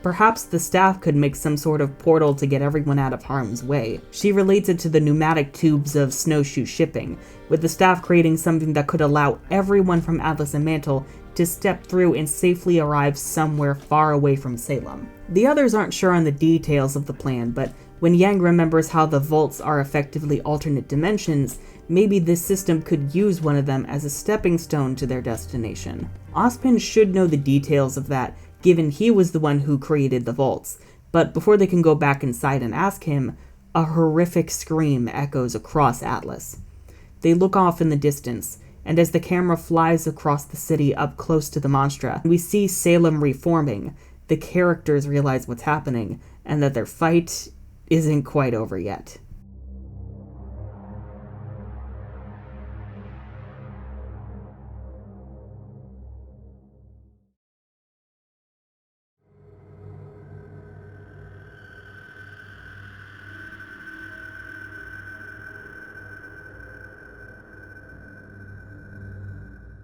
[SPEAKER 1] Perhaps the staff could make some sort of portal to get everyone out of harm's way. She relates it to the pneumatic tubes of snowshoe shipping, with the staff creating something that could allow everyone from Atlas and Mantle to step through and safely arrive somewhere far away from Salem. The others aren't sure on the details of the plan, but when Yang remembers how the vaults are effectively alternate dimensions, maybe this system could use one of them as a stepping stone to their destination. Ozpin should know the details of that, given he was the one who created the vaults, but before they can go back inside and ask him, a horrific scream echoes across Atlas. They look off in the distance, and as the camera flies across the city up close to the Monstra, we see Salem reforming. The characters realize what's happening, and that their fight isn't quite over yet.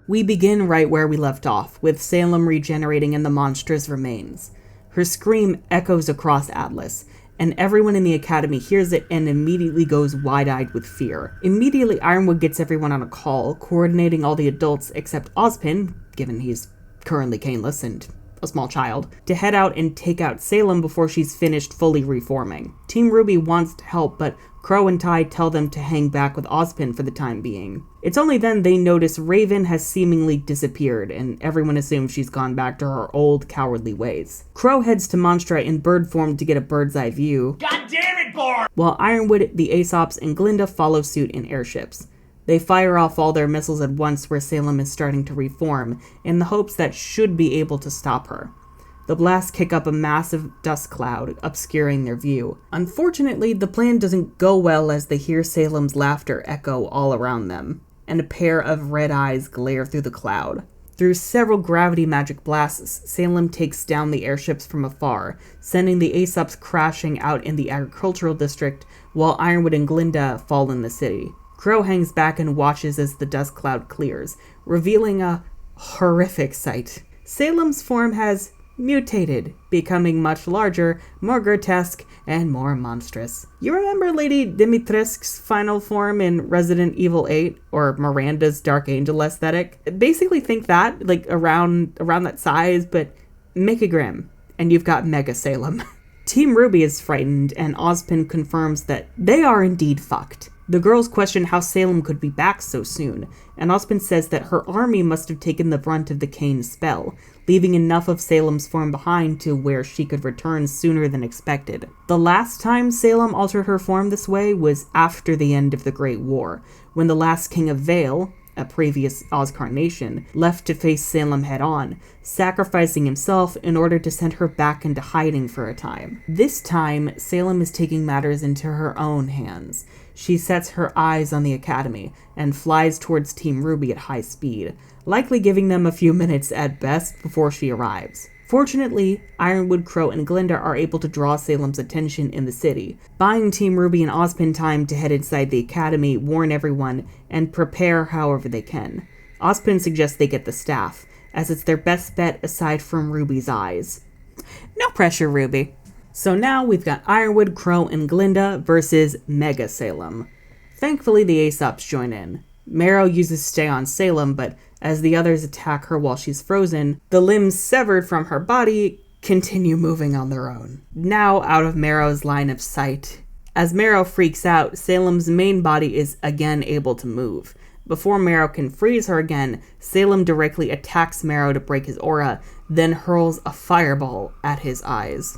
[SPEAKER 1] We begin right where we left off, with Salem regenerating in the Monstra's remains. Her scream echoes across Atlas, and everyone in the Academy hears it and immediately goes wide-eyed with fear. Immediately, Ironwood gets everyone on a call, coordinating all the adults except Ozpin, given he's currently caneless and a small child, to head out and take out Salem before she's finished fully reforming. Team RWBY wants to help, but Crow and Ty tell them to hang back with Ozpin for the time being. It's only then they notice Raven has seemingly disappeared, and everyone assumes she's gone back to her old cowardly ways. Crow heads to Monstra in bird form to get a bird's eye view.
[SPEAKER 5] God damn it, Bard!
[SPEAKER 1] While Ironwood, the Aesops, and Glinda follow suit in airships. They fire off all their missiles at once where Salem is starting to reform, in the hopes that should be able to stop her. The blasts kick up a massive dust cloud, obscuring their view. Unfortunately, the plan doesn't go well as they hear Salem's laughter echo all around them, and a pair of red eyes glare through the cloud. Through several gravity magic blasts, Salem takes down the airships from afar, sending the Aesops crashing out in the agricultural district, while Ironwood and Glinda fall in the city. Crow hangs back and watches as the dust cloud clears, revealing a horrific sight. Salem's form has mutated, becoming much larger, more grotesque, and more monstrous. You remember Lady Dimitrescu's final form in Resident Evil 8, or Miranda's Dark Angel aesthetic? Basically think that, like around that size, but make it grim, and you've got Mega Salem. Team RWBY is frightened, and Ozpin confirms that they are indeed fucked. The girls question how Salem could be back so soon, and Ozpin says that her army must have taken the brunt of the Kane's spell, leaving enough of Salem's form behind to where she could return sooner than expected. The last time Salem altered her form this way was after the end of the Great War, when the last king of Vale, a previous Ozcarnation, left to face Salem head-on, sacrificing himself in order to send her back into hiding for a time. This time, Salem is taking matters into her own hands. She sets her eyes on the Academy and flies towards Team RWBY at high speed, likely giving them a few minutes at best before she arrives. Fortunately, Ironwood, Crow, and Glinda are able to draw Salem's attention in the city, buying Team RWBY and Ozpin time to head inside the Academy, warn everyone, and prepare however they can. Ozpin suggests they get the staff, as it's their best bet aside from Ruby's eyes. No pressure, RWBY. So now we've got Ironwood, Crow, and Glinda versus Mega Salem. Thankfully, the Aesops join in. Marrow uses Stay on Salem, but as the others attack her while she's frozen, the limbs severed from her body continue moving on their own. Now out of Marrow's line of sight. As Marrow freaks out, Salem's main body is again able to move. Before Marrow can freeze her again, Salem directly attacks Marrow to break his aura, then hurls a fireball at his eyes.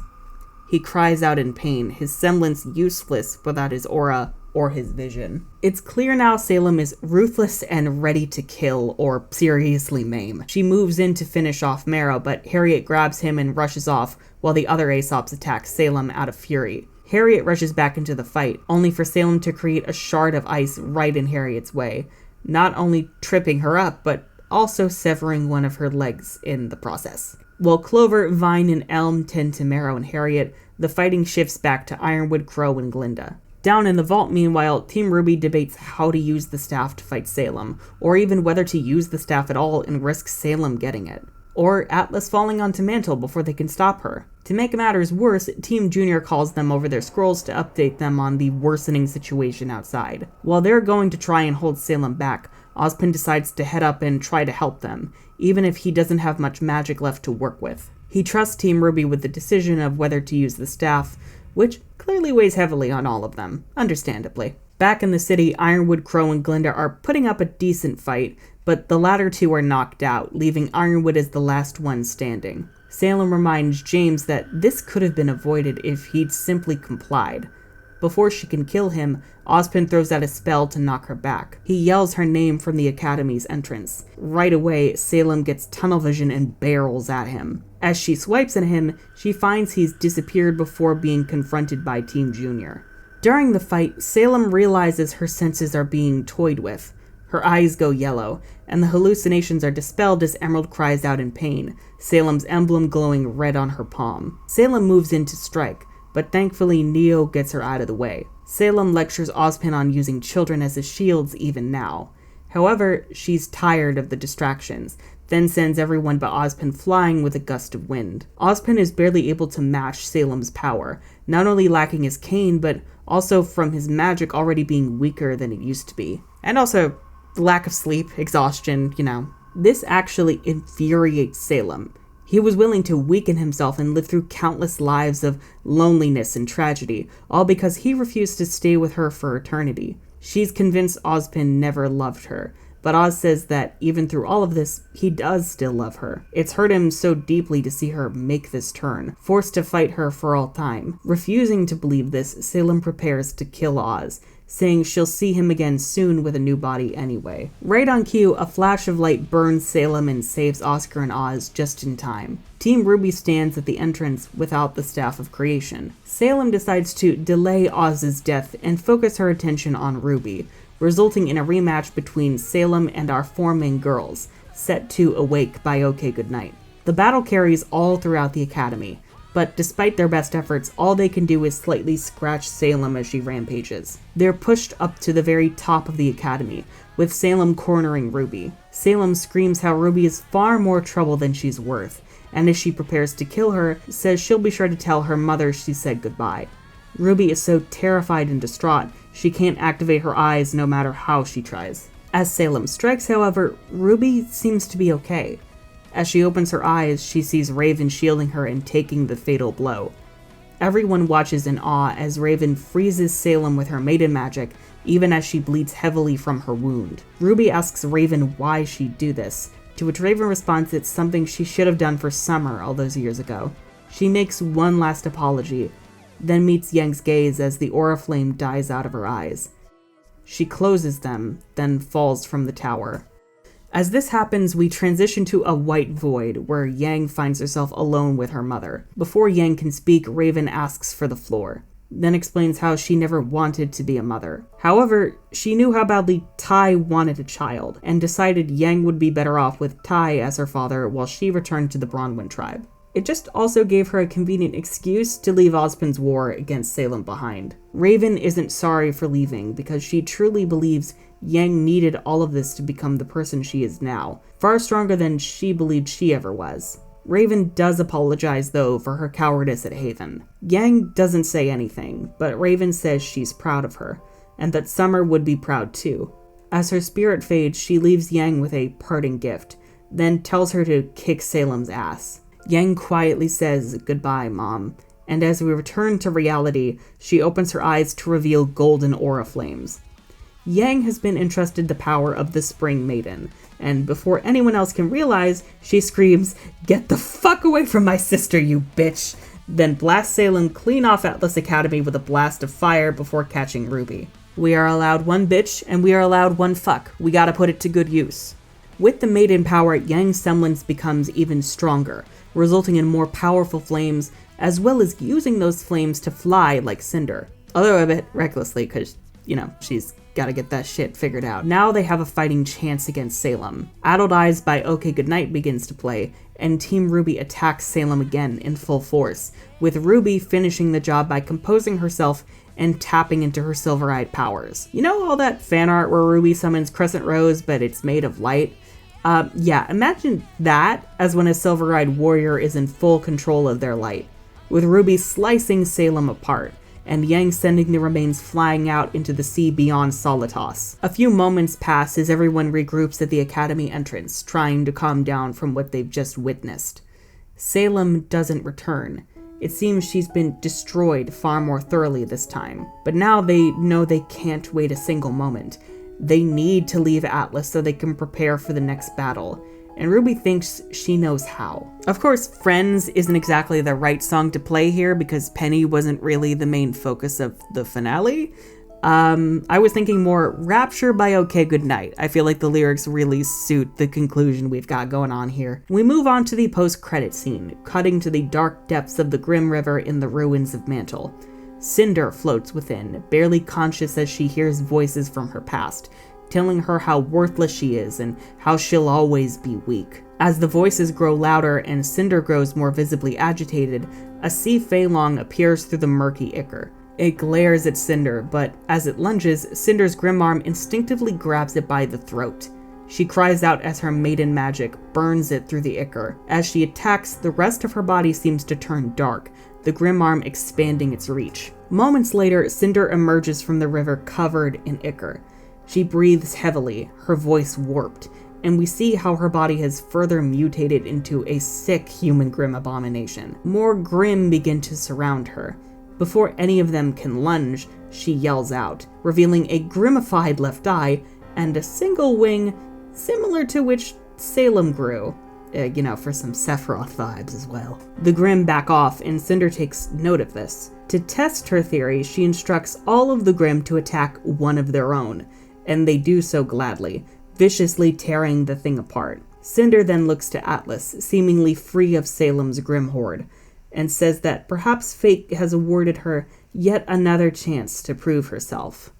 [SPEAKER 1] He cries out in pain, his semblance useless without his aura or his vision. It's clear now Salem is ruthless and ready to kill or seriously maim. She moves in to finish off Marrow, but Harriet grabs him and rushes off while the other Aesops attack Salem out of fury. Harriet rushes back into the fight, only for Salem to create a shard of ice right in Harriet's way, not only tripping her up, but also severing one of her legs in the process. While Clover, Vine, and Elm tend to Marrow and Harriet, the fighting shifts back to Ironwood, Crow, and Glinda. Down in the vault, meanwhile, Team RWBY debates how to use the staff to fight Salem, or even whether to use the staff at all and risk Salem getting it, or Atlas falling onto Mantle before they can stop her. To make matters worse, Team Junior calls them over their scrolls to update them on the worsening situation outside. While they're going to try and hold Salem back, Ozpin decides to head up and try to help them, even if he doesn't have much magic left to work with. He trusts Team RWBY with the decision of whether to use the staff, which clearly weighs heavily on all of them, understandably. Back in the city, Ironwood, Crow, and Glinda are putting up a decent fight, but the latter two are knocked out, leaving Ironwood as the last one standing. Salem reminds James that this could have been avoided if he'd simply complied. Before she can kill him, Ozpin throws out a spell to knock her back. He yells her name from the Academy's entrance. Right away, Salem gets tunnel vision and barrels at him. As she swipes at him, she finds he's disappeared before being confronted by Team Junior. During the fight, Salem realizes her senses are being toyed with. Her eyes go yellow, and the hallucinations are dispelled as Emerald cries out in pain, Salem's emblem glowing red on her palm. Salem moves in to strike, but thankfully Neo gets her out of the way. Salem lectures Ozpin on using children as his shields even now. However, she's tired of the distractions, then sends everyone but Ozpin flying with a gust of wind. Ozpin is barely able to match Salem's power, not only lacking his cane, but also from his magic already being weaker than it used to be. And also, lack of sleep, exhaustion, This actually infuriates Salem. He was willing to weaken himself and live through countless lives of loneliness and tragedy, all because he refused to stay with her for eternity. She's convinced Ozpin never loved her, but Oz says that even through all of this, he does still love her. It's hurt him so deeply to see her make this turn, forced to fight her for all time. Refusing to believe this, Salem prepares to kill Oz, saying she'll see him again soon with a new body anyway. Right on cue, a flash of light burns Salem and saves Oscar and Oz just in time. Team RWBY stands at the entrance without the Staff of Creation. Salem decides to delay Oz's death and focus her attention on RWBY, resulting in a rematch between Salem and our 4 main girls, set to Awake by OK Goodnight. The battle carries all throughout the Academy, but despite their best efforts, all they can do is slightly scratch Salem as she rampages. They're pushed up to the very top of the Academy, with Salem cornering RWBY. Salem screams how RWBY is far more trouble than she's worth, and as she prepares to kill her, says she'll be sure to tell her mother she said goodbye. RWBY is so terrified and distraught, she can't activate her eyes no matter how she tries. As Salem strikes, however, RWBY seems to be okay. As she opens her eyes, she sees Raven shielding her and taking the fatal blow. Everyone watches in awe as Raven freezes Salem with her maiden magic, even as she bleeds heavily from her wound. RWBY asks Raven why she'd do this, to which Raven responds it's something she should have done for Summer all those years ago. She makes one last apology, then meets Yang's gaze as the aura flame dies out of her eyes. She closes them, then falls from the tower. As this happens, we transition to a white void, where Yang finds herself alone with her mother. Before Yang can speak, Raven asks for the floor, then explains how she never wanted to be a mother. However, she knew how badly Tai wanted a child, and decided Yang would be better off with Tai as her father while she returned to the Bronwyn tribe. It just also gave her a convenient excuse to leave Ozpin's war against Salem behind. Raven isn't sorry for leaving because she truly believes Yang needed all of this to become the person she is now, far stronger than she believed she ever was. Raven does apologize though for her cowardice at Haven. Yang doesn't say anything, but Raven says she's proud of her, and that Summer would be proud too. As her spirit fades, she leaves Yang with a parting gift, then tells her to kick Salem's ass. Yang quietly says, "Goodbye, Mom," and as we return to reality, she opens her eyes to reveal golden aura flames. Yang has been entrusted the power of the Spring Maiden, and before anyone else can realize, she screams, "Get the fuck away from my sister, you bitch!" Then blasts Salem clean off Atlas Academy with a blast of fire before catching RWBY. We are allowed one bitch, and we are allowed one fuck. We gotta put it to good use. With the Maiden power, Yang's semblance becomes even stronger, resulting in more powerful flames, as well as using those flames to fly like Cinder. Although a bit recklessly, because, she's gotta get that shit figured out. Now they have a fighting chance against Salem. Addled Eyes by OK Goodnight begins to play, and Team RWBY attacks Salem again in full force, with RWBY finishing the job by composing herself and tapping into her silver-eyed powers. You know all that fan art where RWBY summons Crescent Rose, but it's made of light? Imagine that as when a silver-eyed warrior is in full control of their light, with RWBY slicing Salem apart, and Yang sending the remains flying out into the sea beyond Solitas. A few moments pass as everyone regroups at the Academy entrance, trying to calm down from what they've just witnessed. Salem doesn't return, It seems she's been destroyed far more thoroughly this time. But now they know they can't wait a single moment. They need to leave Atlas so they can prepare for the next battle. And RWBY thinks she knows how. Of course, Friends isn't exactly the right song to play here because Penny wasn't really the main focus of the finale. I was thinking more Rapture by OK Goodnight. I feel like the lyrics really suit the conclusion we've got going on here. We move on to the post-credit scene, cutting to the dark depths of the Grim River in the ruins of Mantle. Cinder floats within, barely conscious as she hears voices from her past, telling her how worthless she is and how she'll always be weak. As the voices grow louder and Cinder grows more visibly agitated, a sea Feilong appears through the murky ichor. It glares at Cinder, but as it lunges, Cinder's grim arm instinctively grabs it by the throat. She cries out as her maiden magic burns it through the ichor. As she attacks, the rest of her body seems to turn dark, the grim arm expanding its reach. Moments later, Cinder emerges from the river covered in ichor. She breathes heavily, her voice warped, and we see how her body has further mutated into a sick human grim abomination. More grim begin to surround her. Before any of them can lunge, she yells out, revealing a grimified left eye and a single wing similar to which Salem grew. For some Sephiroth vibes as well. The Grim back off, and Cinder takes note of this. To test her theory, she instructs all of the Grim to attack one of their own, and they do so gladly, viciously tearing the thing apart. Cinder then looks to Atlas, seemingly free of Salem's Grim horde, and says that perhaps fate has awarded her yet another chance to prove herself.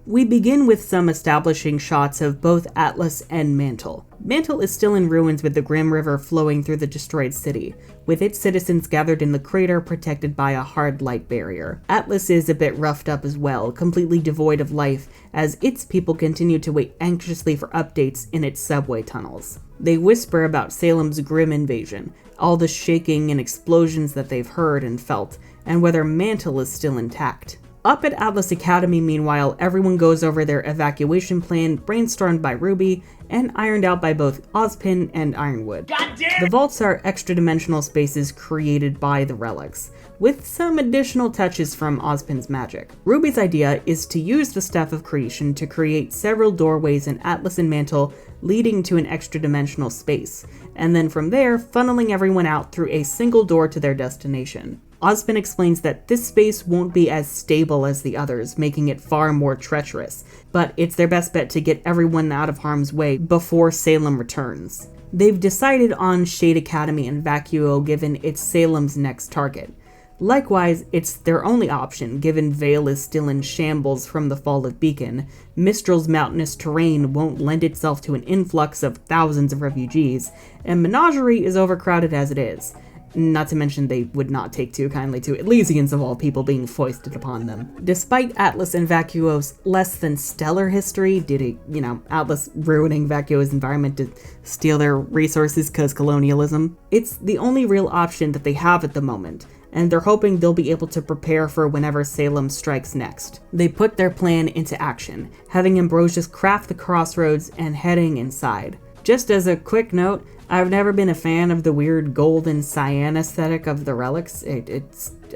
[SPEAKER 1] We begin with some establishing shots of both Atlas and Mantle. Mantle is still in ruins with the Grim River flowing through the destroyed city, with its citizens gathered in the crater protected by a hard light barrier. Atlas is a bit roughed up as well, completely devoid of life, as its people continue to wait anxiously for updates in its subway tunnels. They whisper about Salem's grim invasion, all the shaking and explosions that they've heard and felt, and whether Mantle is still intact. Up at Atlas Academy, meanwhile, everyone goes over their evacuation plan, brainstormed by RWBY, and ironed out by both Ozpin and Ironwood. The vaults are extra-dimensional spaces created by the relics, with some additional touches from Ozpin's magic. RWBY's idea is to use the Staff of Creation to create several doorways in Atlas and Mantle leading to an extra-dimensional space, and then from there, funneling everyone out through a single door to their destination. Ozpin explains that this space won't be as stable as the others, making it far more treacherous, but it's their best bet to get everyone out of harm's way before Salem returns. They've decided on Shade Academy and Vacuo given it's Salem's next target. Likewise, it's their only option given Vale is still in shambles from the fall of Beacon, Mistral's mountainous terrain won't lend itself to an influx of thousands of refugees, and Menagerie is overcrowded as it is. Not to mention they would not take too kindly to Elysians of all people being foisted upon them. Despite Atlas and Vacuo's less than stellar history due to, Atlas ruining Vacuo's environment to steal their resources cause colonialism, it's the only real option that they have at the moment, and they're hoping they'll be able to prepare for whenever Salem strikes next. They put their plan into action, having Ambrosius craft the crossroads and heading inside. Just as a quick note, I've never been a fan of the weird gold and cyan aesthetic of the relics.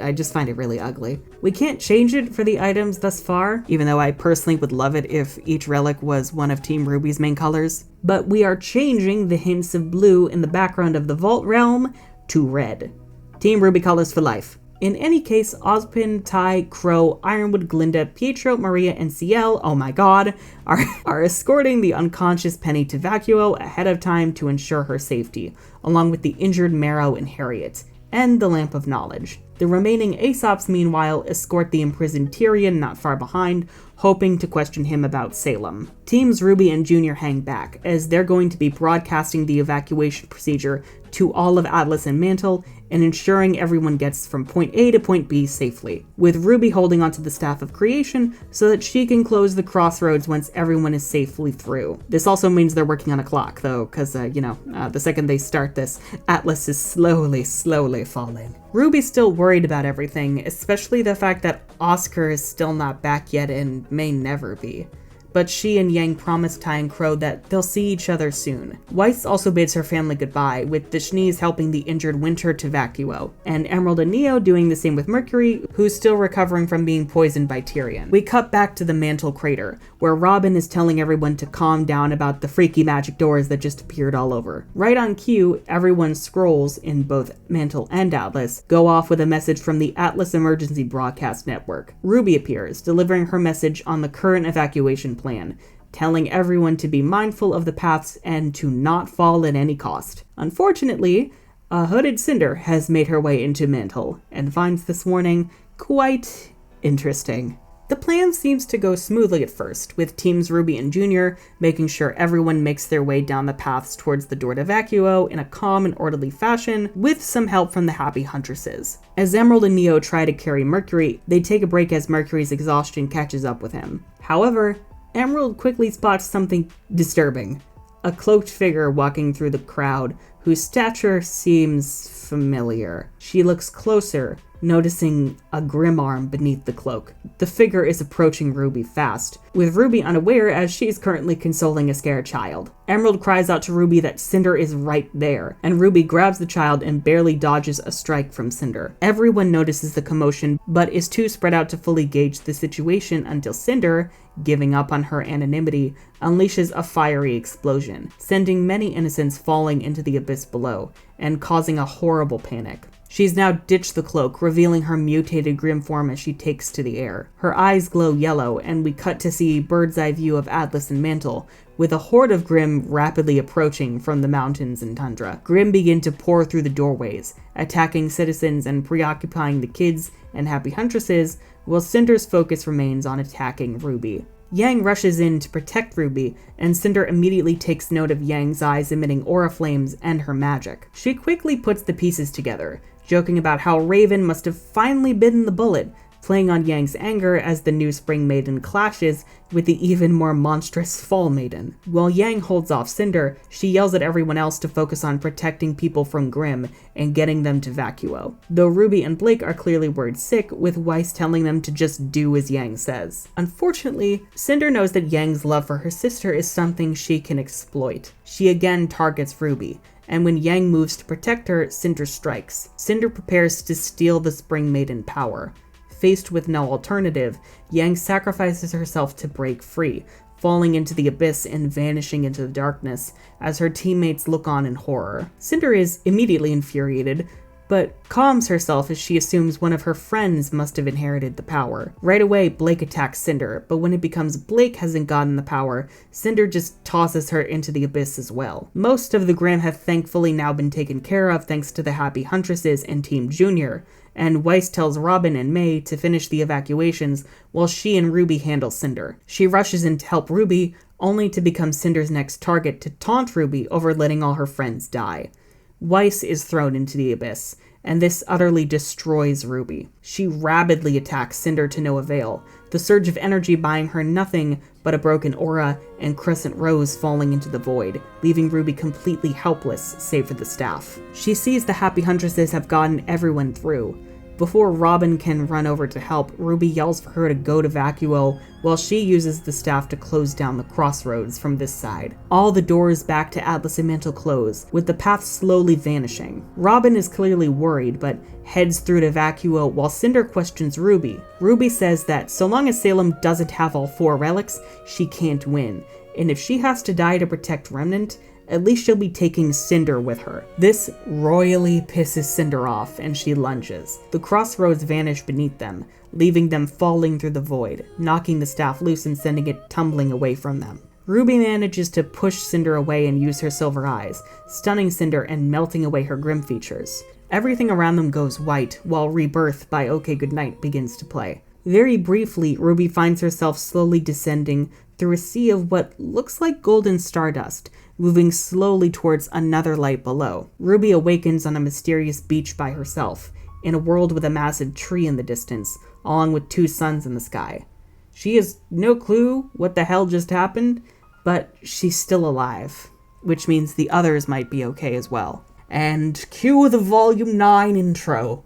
[SPEAKER 1] I just find it really ugly. We can't change it for the items thus far, even though I personally would love it if each relic was one of Team RWBY's main colors. But we are changing the hints of blue in the background of the Vault Realm to red. Team RWBY colors for life. In any case, Ozpin, Ty, Crow, Ironwood, Glinda, Pietro, Maria, and Ciel, oh my god, are escorting the unconscious Penny to Vacuo ahead of time to ensure her safety, along with the injured Marrow and Harriet, and the Lamp of Knowledge. The remaining Aesops, meanwhile, escort the imprisoned Tyrion not far behind, hoping to question him about Salem. Teams RWBY and Junior hang back, as they're going to be broadcasting the evacuation procedure to all of Atlas and Mantle, and ensuring everyone gets from point A to point B safely, with RWBY holding onto the Staff of Creation so that she can close the crossroads once everyone is safely through. This also means they're working on a clock, though, because, the second they start this, Atlas is slowly falling. RWBY's still worried about everything, especially the fact that Oscar is still not back yet and may never be. But she and Yang promise Ty and Crow that they'll see each other soon. Weiss also bids her family goodbye, with the Shnees helping the injured Winter to vacuo, and Emerald and Neo doing the same with Mercury, who's still recovering from being poisoned by Tyrion. We cut back to the Mantle crater, where Robin is telling everyone to calm down about the freaky magic doors that just appeared all over. Right on cue, everyone's scrolls, in both Mantle and Atlas, go off with a message from the Atlas Emergency Broadcast Network. RWBY appears, delivering her message on the current evacuation plan, telling everyone to be mindful of the paths and to not fall at any cost. Unfortunately, a hooded Cinder has made her way into Mantle, and finds this warning quite interesting. The plan seems to go smoothly at first, with teams RWBY and Junior making sure everyone makes their way down the paths towards the door to vacuo in a calm and orderly fashion, with some help from the Happy Huntresses. As Emerald and Neo try to carry Mercury, they take a break as Mercury's exhaustion catches up with him. However, Emerald quickly spots something disturbing. A cloaked figure walking through the crowd, whose stature seems familiar. She looks closer, noticing a grim arm beneath the cloak. The figure is approaching RWBY fast, with RWBY unaware as she is currently consoling a scared child. Emerald cries out to RWBY that Cinder is right there, and RWBY grabs the child and barely dodges a strike from Cinder. Everyone notices the commotion, but is too spread out to fully gauge the situation until Cinder, giving up on her anonymity, unleashes a fiery explosion, sending many innocents falling into the abyss below, and causing a horrible panic. She's now ditched the cloak, revealing her mutated grim form as she takes to the air. Her eyes glow yellow, and we cut to see bird's eye view of Atlas and Mantle, with a horde of Grimm rapidly approaching from the mountains and tundra. Grimm begin to pour through the doorways, attacking citizens and preoccupying the kids and Happy Huntresses, while Cinder's focus remains on attacking RWBY. Yang rushes in to protect RWBY, and Cinder immediately takes note of Yang's eyes emitting aura flames and her magic. She quickly puts the pieces together, joking about how Raven must have finally bitten the bullet, playing on Yang's anger as the new Spring Maiden clashes with the even more monstrous Fall Maiden. While Yang holds off Cinder, she yells at everyone else to focus on protecting people from Grimm and getting them to vacuo, though RWBY and Blake are clearly worried sick, with Weiss telling them to just do as Yang says. Unfortunately, Cinder knows that Yang's love for her sister is something she can exploit. She again targets RWBY, and when Yang moves to protect her, Cinder strikes. Cinder prepares to steal the Spring Maiden power. Faced with no alternative, Yang sacrifices herself to break free, falling into the abyss and vanishing into the darkness as her teammates look on in horror. Cinder is immediately infuriated, but calms herself as she assumes one of her friends must have inherited the power. Right away, Blake attacks Cinder, but when it becomes Blake hasn't gotten the power, Cinder just tosses her into the abyss as well. Most of the Grimm have thankfully now been taken care of thanks to the Happy Huntresses and Team Junior, and Weiss tells Robin and May to finish the evacuations while she and RWBY handle Cinder. She rushes in to help RWBY, only to become Cinder's next target to taunt RWBY over letting all her friends die. Weiss is thrown into the abyss, and this utterly destroys RWBY. She rabidly attacks Cinder to no avail, the surge of energy buying her nothing but a broken aura and Crescent Rose falling into the void, leaving RWBY completely helpless save for the staff. She sees the Happy Huntresses have gotten everyone through. Before Robin can run over to help, RWBY yells for her to go to vacuo while she uses the staff to close down the crossroads from this side. All the doors back to Atlas and Mantle close, with the path slowly vanishing. Robin is clearly worried, but heads through to vacuo while Cinder questions RWBY. RWBY says that so long as Salem doesn't have all 4 relics, she can't win, and if she has to die to protect Remnant, at least she'll be taking Cinder with her. This royally pisses Cinder off, and she lunges. The crossroads vanish beneath them, leaving them falling through the void, knocking the staff loose and sending it tumbling away from them. RWBY manages to push Cinder away and use her silver eyes, stunning Cinder and melting away her grim features. Everything around them goes white, while Rebirth by OK Goodnight begins to play. Very briefly, Ruby finds herself slowly descending through a sea of what looks like golden stardust, moving slowly towards another light below. Ruby awakens on a mysterious beach by herself, in a world with a massive tree in the distance, along with 2 suns in the sky. She has no clue what the hell just happened, but she's still alive, which means the others might be okay as well. And cue the Volume 9 intro.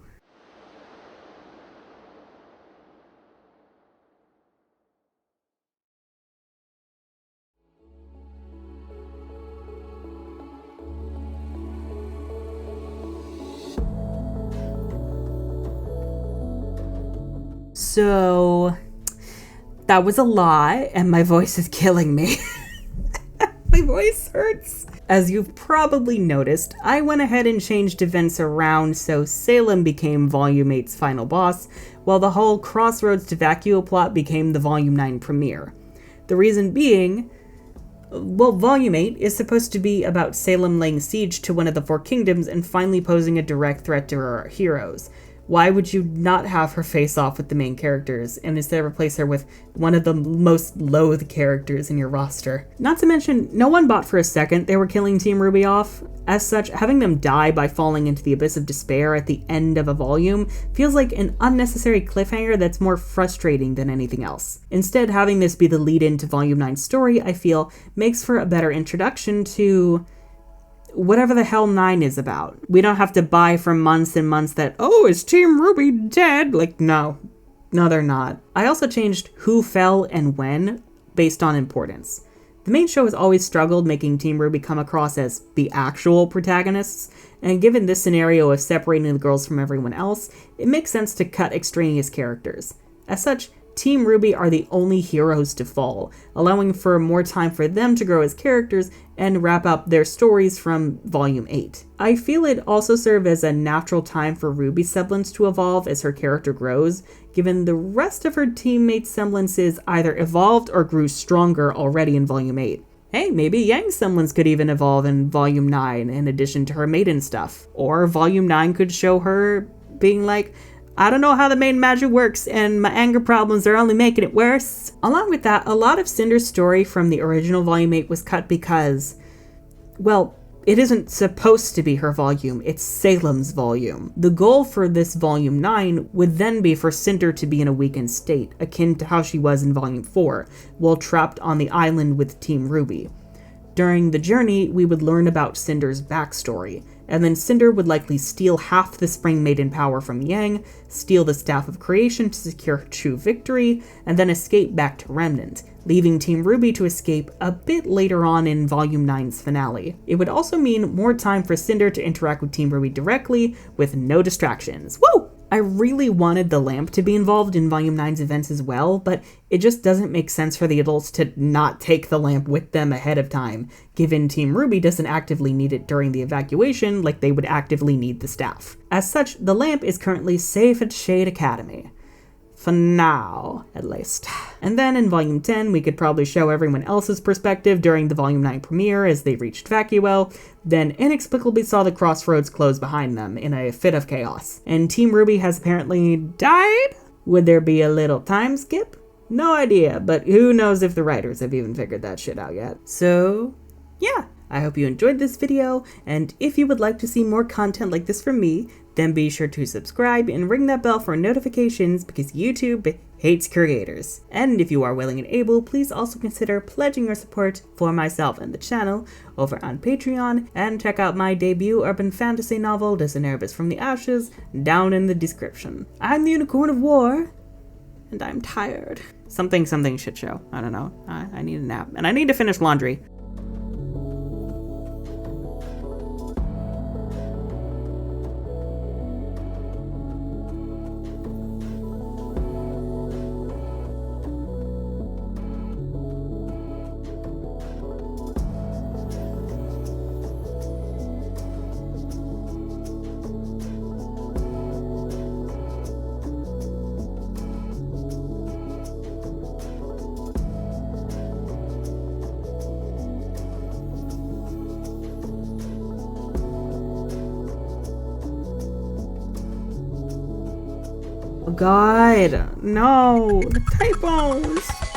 [SPEAKER 1] So, that was a lot, and my voice is killing me. My voice hurts. As you've probably noticed, I went ahead and changed events around so Salem became Volume 8's final boss, while the whole Crossroads to Vacuo plot became the Volume 9 premiere. The reason being, well, Volume 8 is supposed to be about Salem laying siege to one of the 4 kingdoms and finally posing a direct threat to our heroes. Why would you not have her face off with the main characters and instead replace her with one of the most loathed characters in your roster? Not to mention, no one bought for a second they were killing Team RWBY off. As such, having them die by falling into the abyss of despair at the end of a volume feels like an unnecessary cliffhanger that's more frustrating than anything else. Instead, having this be the lead-in to Volume 9's story, I feel, makes for a better introduction to whatever the hell 9 is about. We don't have to buy for months and months that, oh, is Team RWBY dead? Like, no, they're not. I also changed who fell and when based on importance. The main show has always struggled making Team RWBY come across as the actual protagonists, and given this scenario of separating the girls from everyone else, it makes sense to cut extraneous characters. As such, Team RWBY are the only heroes to fall, allowing for more time for them to grow as characters and wrap up their stories from Volume 8. I feel it also served as a natural time for Ruby's semblance to evolve as her character grows, given the rest of her teammates' semblances either evolved or grew stronger already in Volume 8. Hey, maybe Yang's semblance could even evolve in Volume 9 in addition to her maiden stuff. Or Volume 9 could show her being like, I don't know how the main magic works, and my anger problems are only making it worse. Along with that, a lot of Cinder's story from the original Volume 8 was cut because, well, it isn't supposed to be her volume, it's Salem's volume. The goal for this Volume 9 would then be for Cinder to be in a weakened state, akin to how she was in Volume 4, while trapped on the island with Team RWBY. During the journey, we would learn about Cinder's backstory, and then Cinder would likely steal half the Spring Maiden power from Yang, steal the Staff of Creation to secure true victory, and then escape back to Remnant, leaving Team RWBY to escape a bit later on in Volume 9's finale. It would also mean more time for Cinder to interact with Team RWBY directly, with no distractions. Woo! I really wanted the lamp to be involved in Volume 9's events as well, but it just doesn't make sense for the adults to not take the lamp with them ahead of time, given Team RWBY doesn't actively need it during the evacuation like they would actively need the staff. As such, the lamp is currently safe at Shade Academy. For now, at least. And then in Volume 10, we could probably show everyone else's perspective during the Volume 9 premiere as they reached Vacuo, then inexplicably saw the Crossroads close behind them in a fit of chaos. And Team RWBY has apparently died? Would there be a little time skip? No idea, but who knows if the writers have even figured that shit out yet. So, yeah. I hope you enjoyed this video, and if you would like to see more content like this from me, then be sure to subscribe and ring that bell for notifications because YouTube hates creators. And if you are willing and able, please also consider pledging your support for myself and the channel over on Patreon, and check out my debut urban fantasy novel, Disinherbus from the Ashes, down in the description. I'm the Unicorn of War, and I'm tired. Something shit show. I don't know. I need a nap, and I need to finish laundry. God. No. The typos.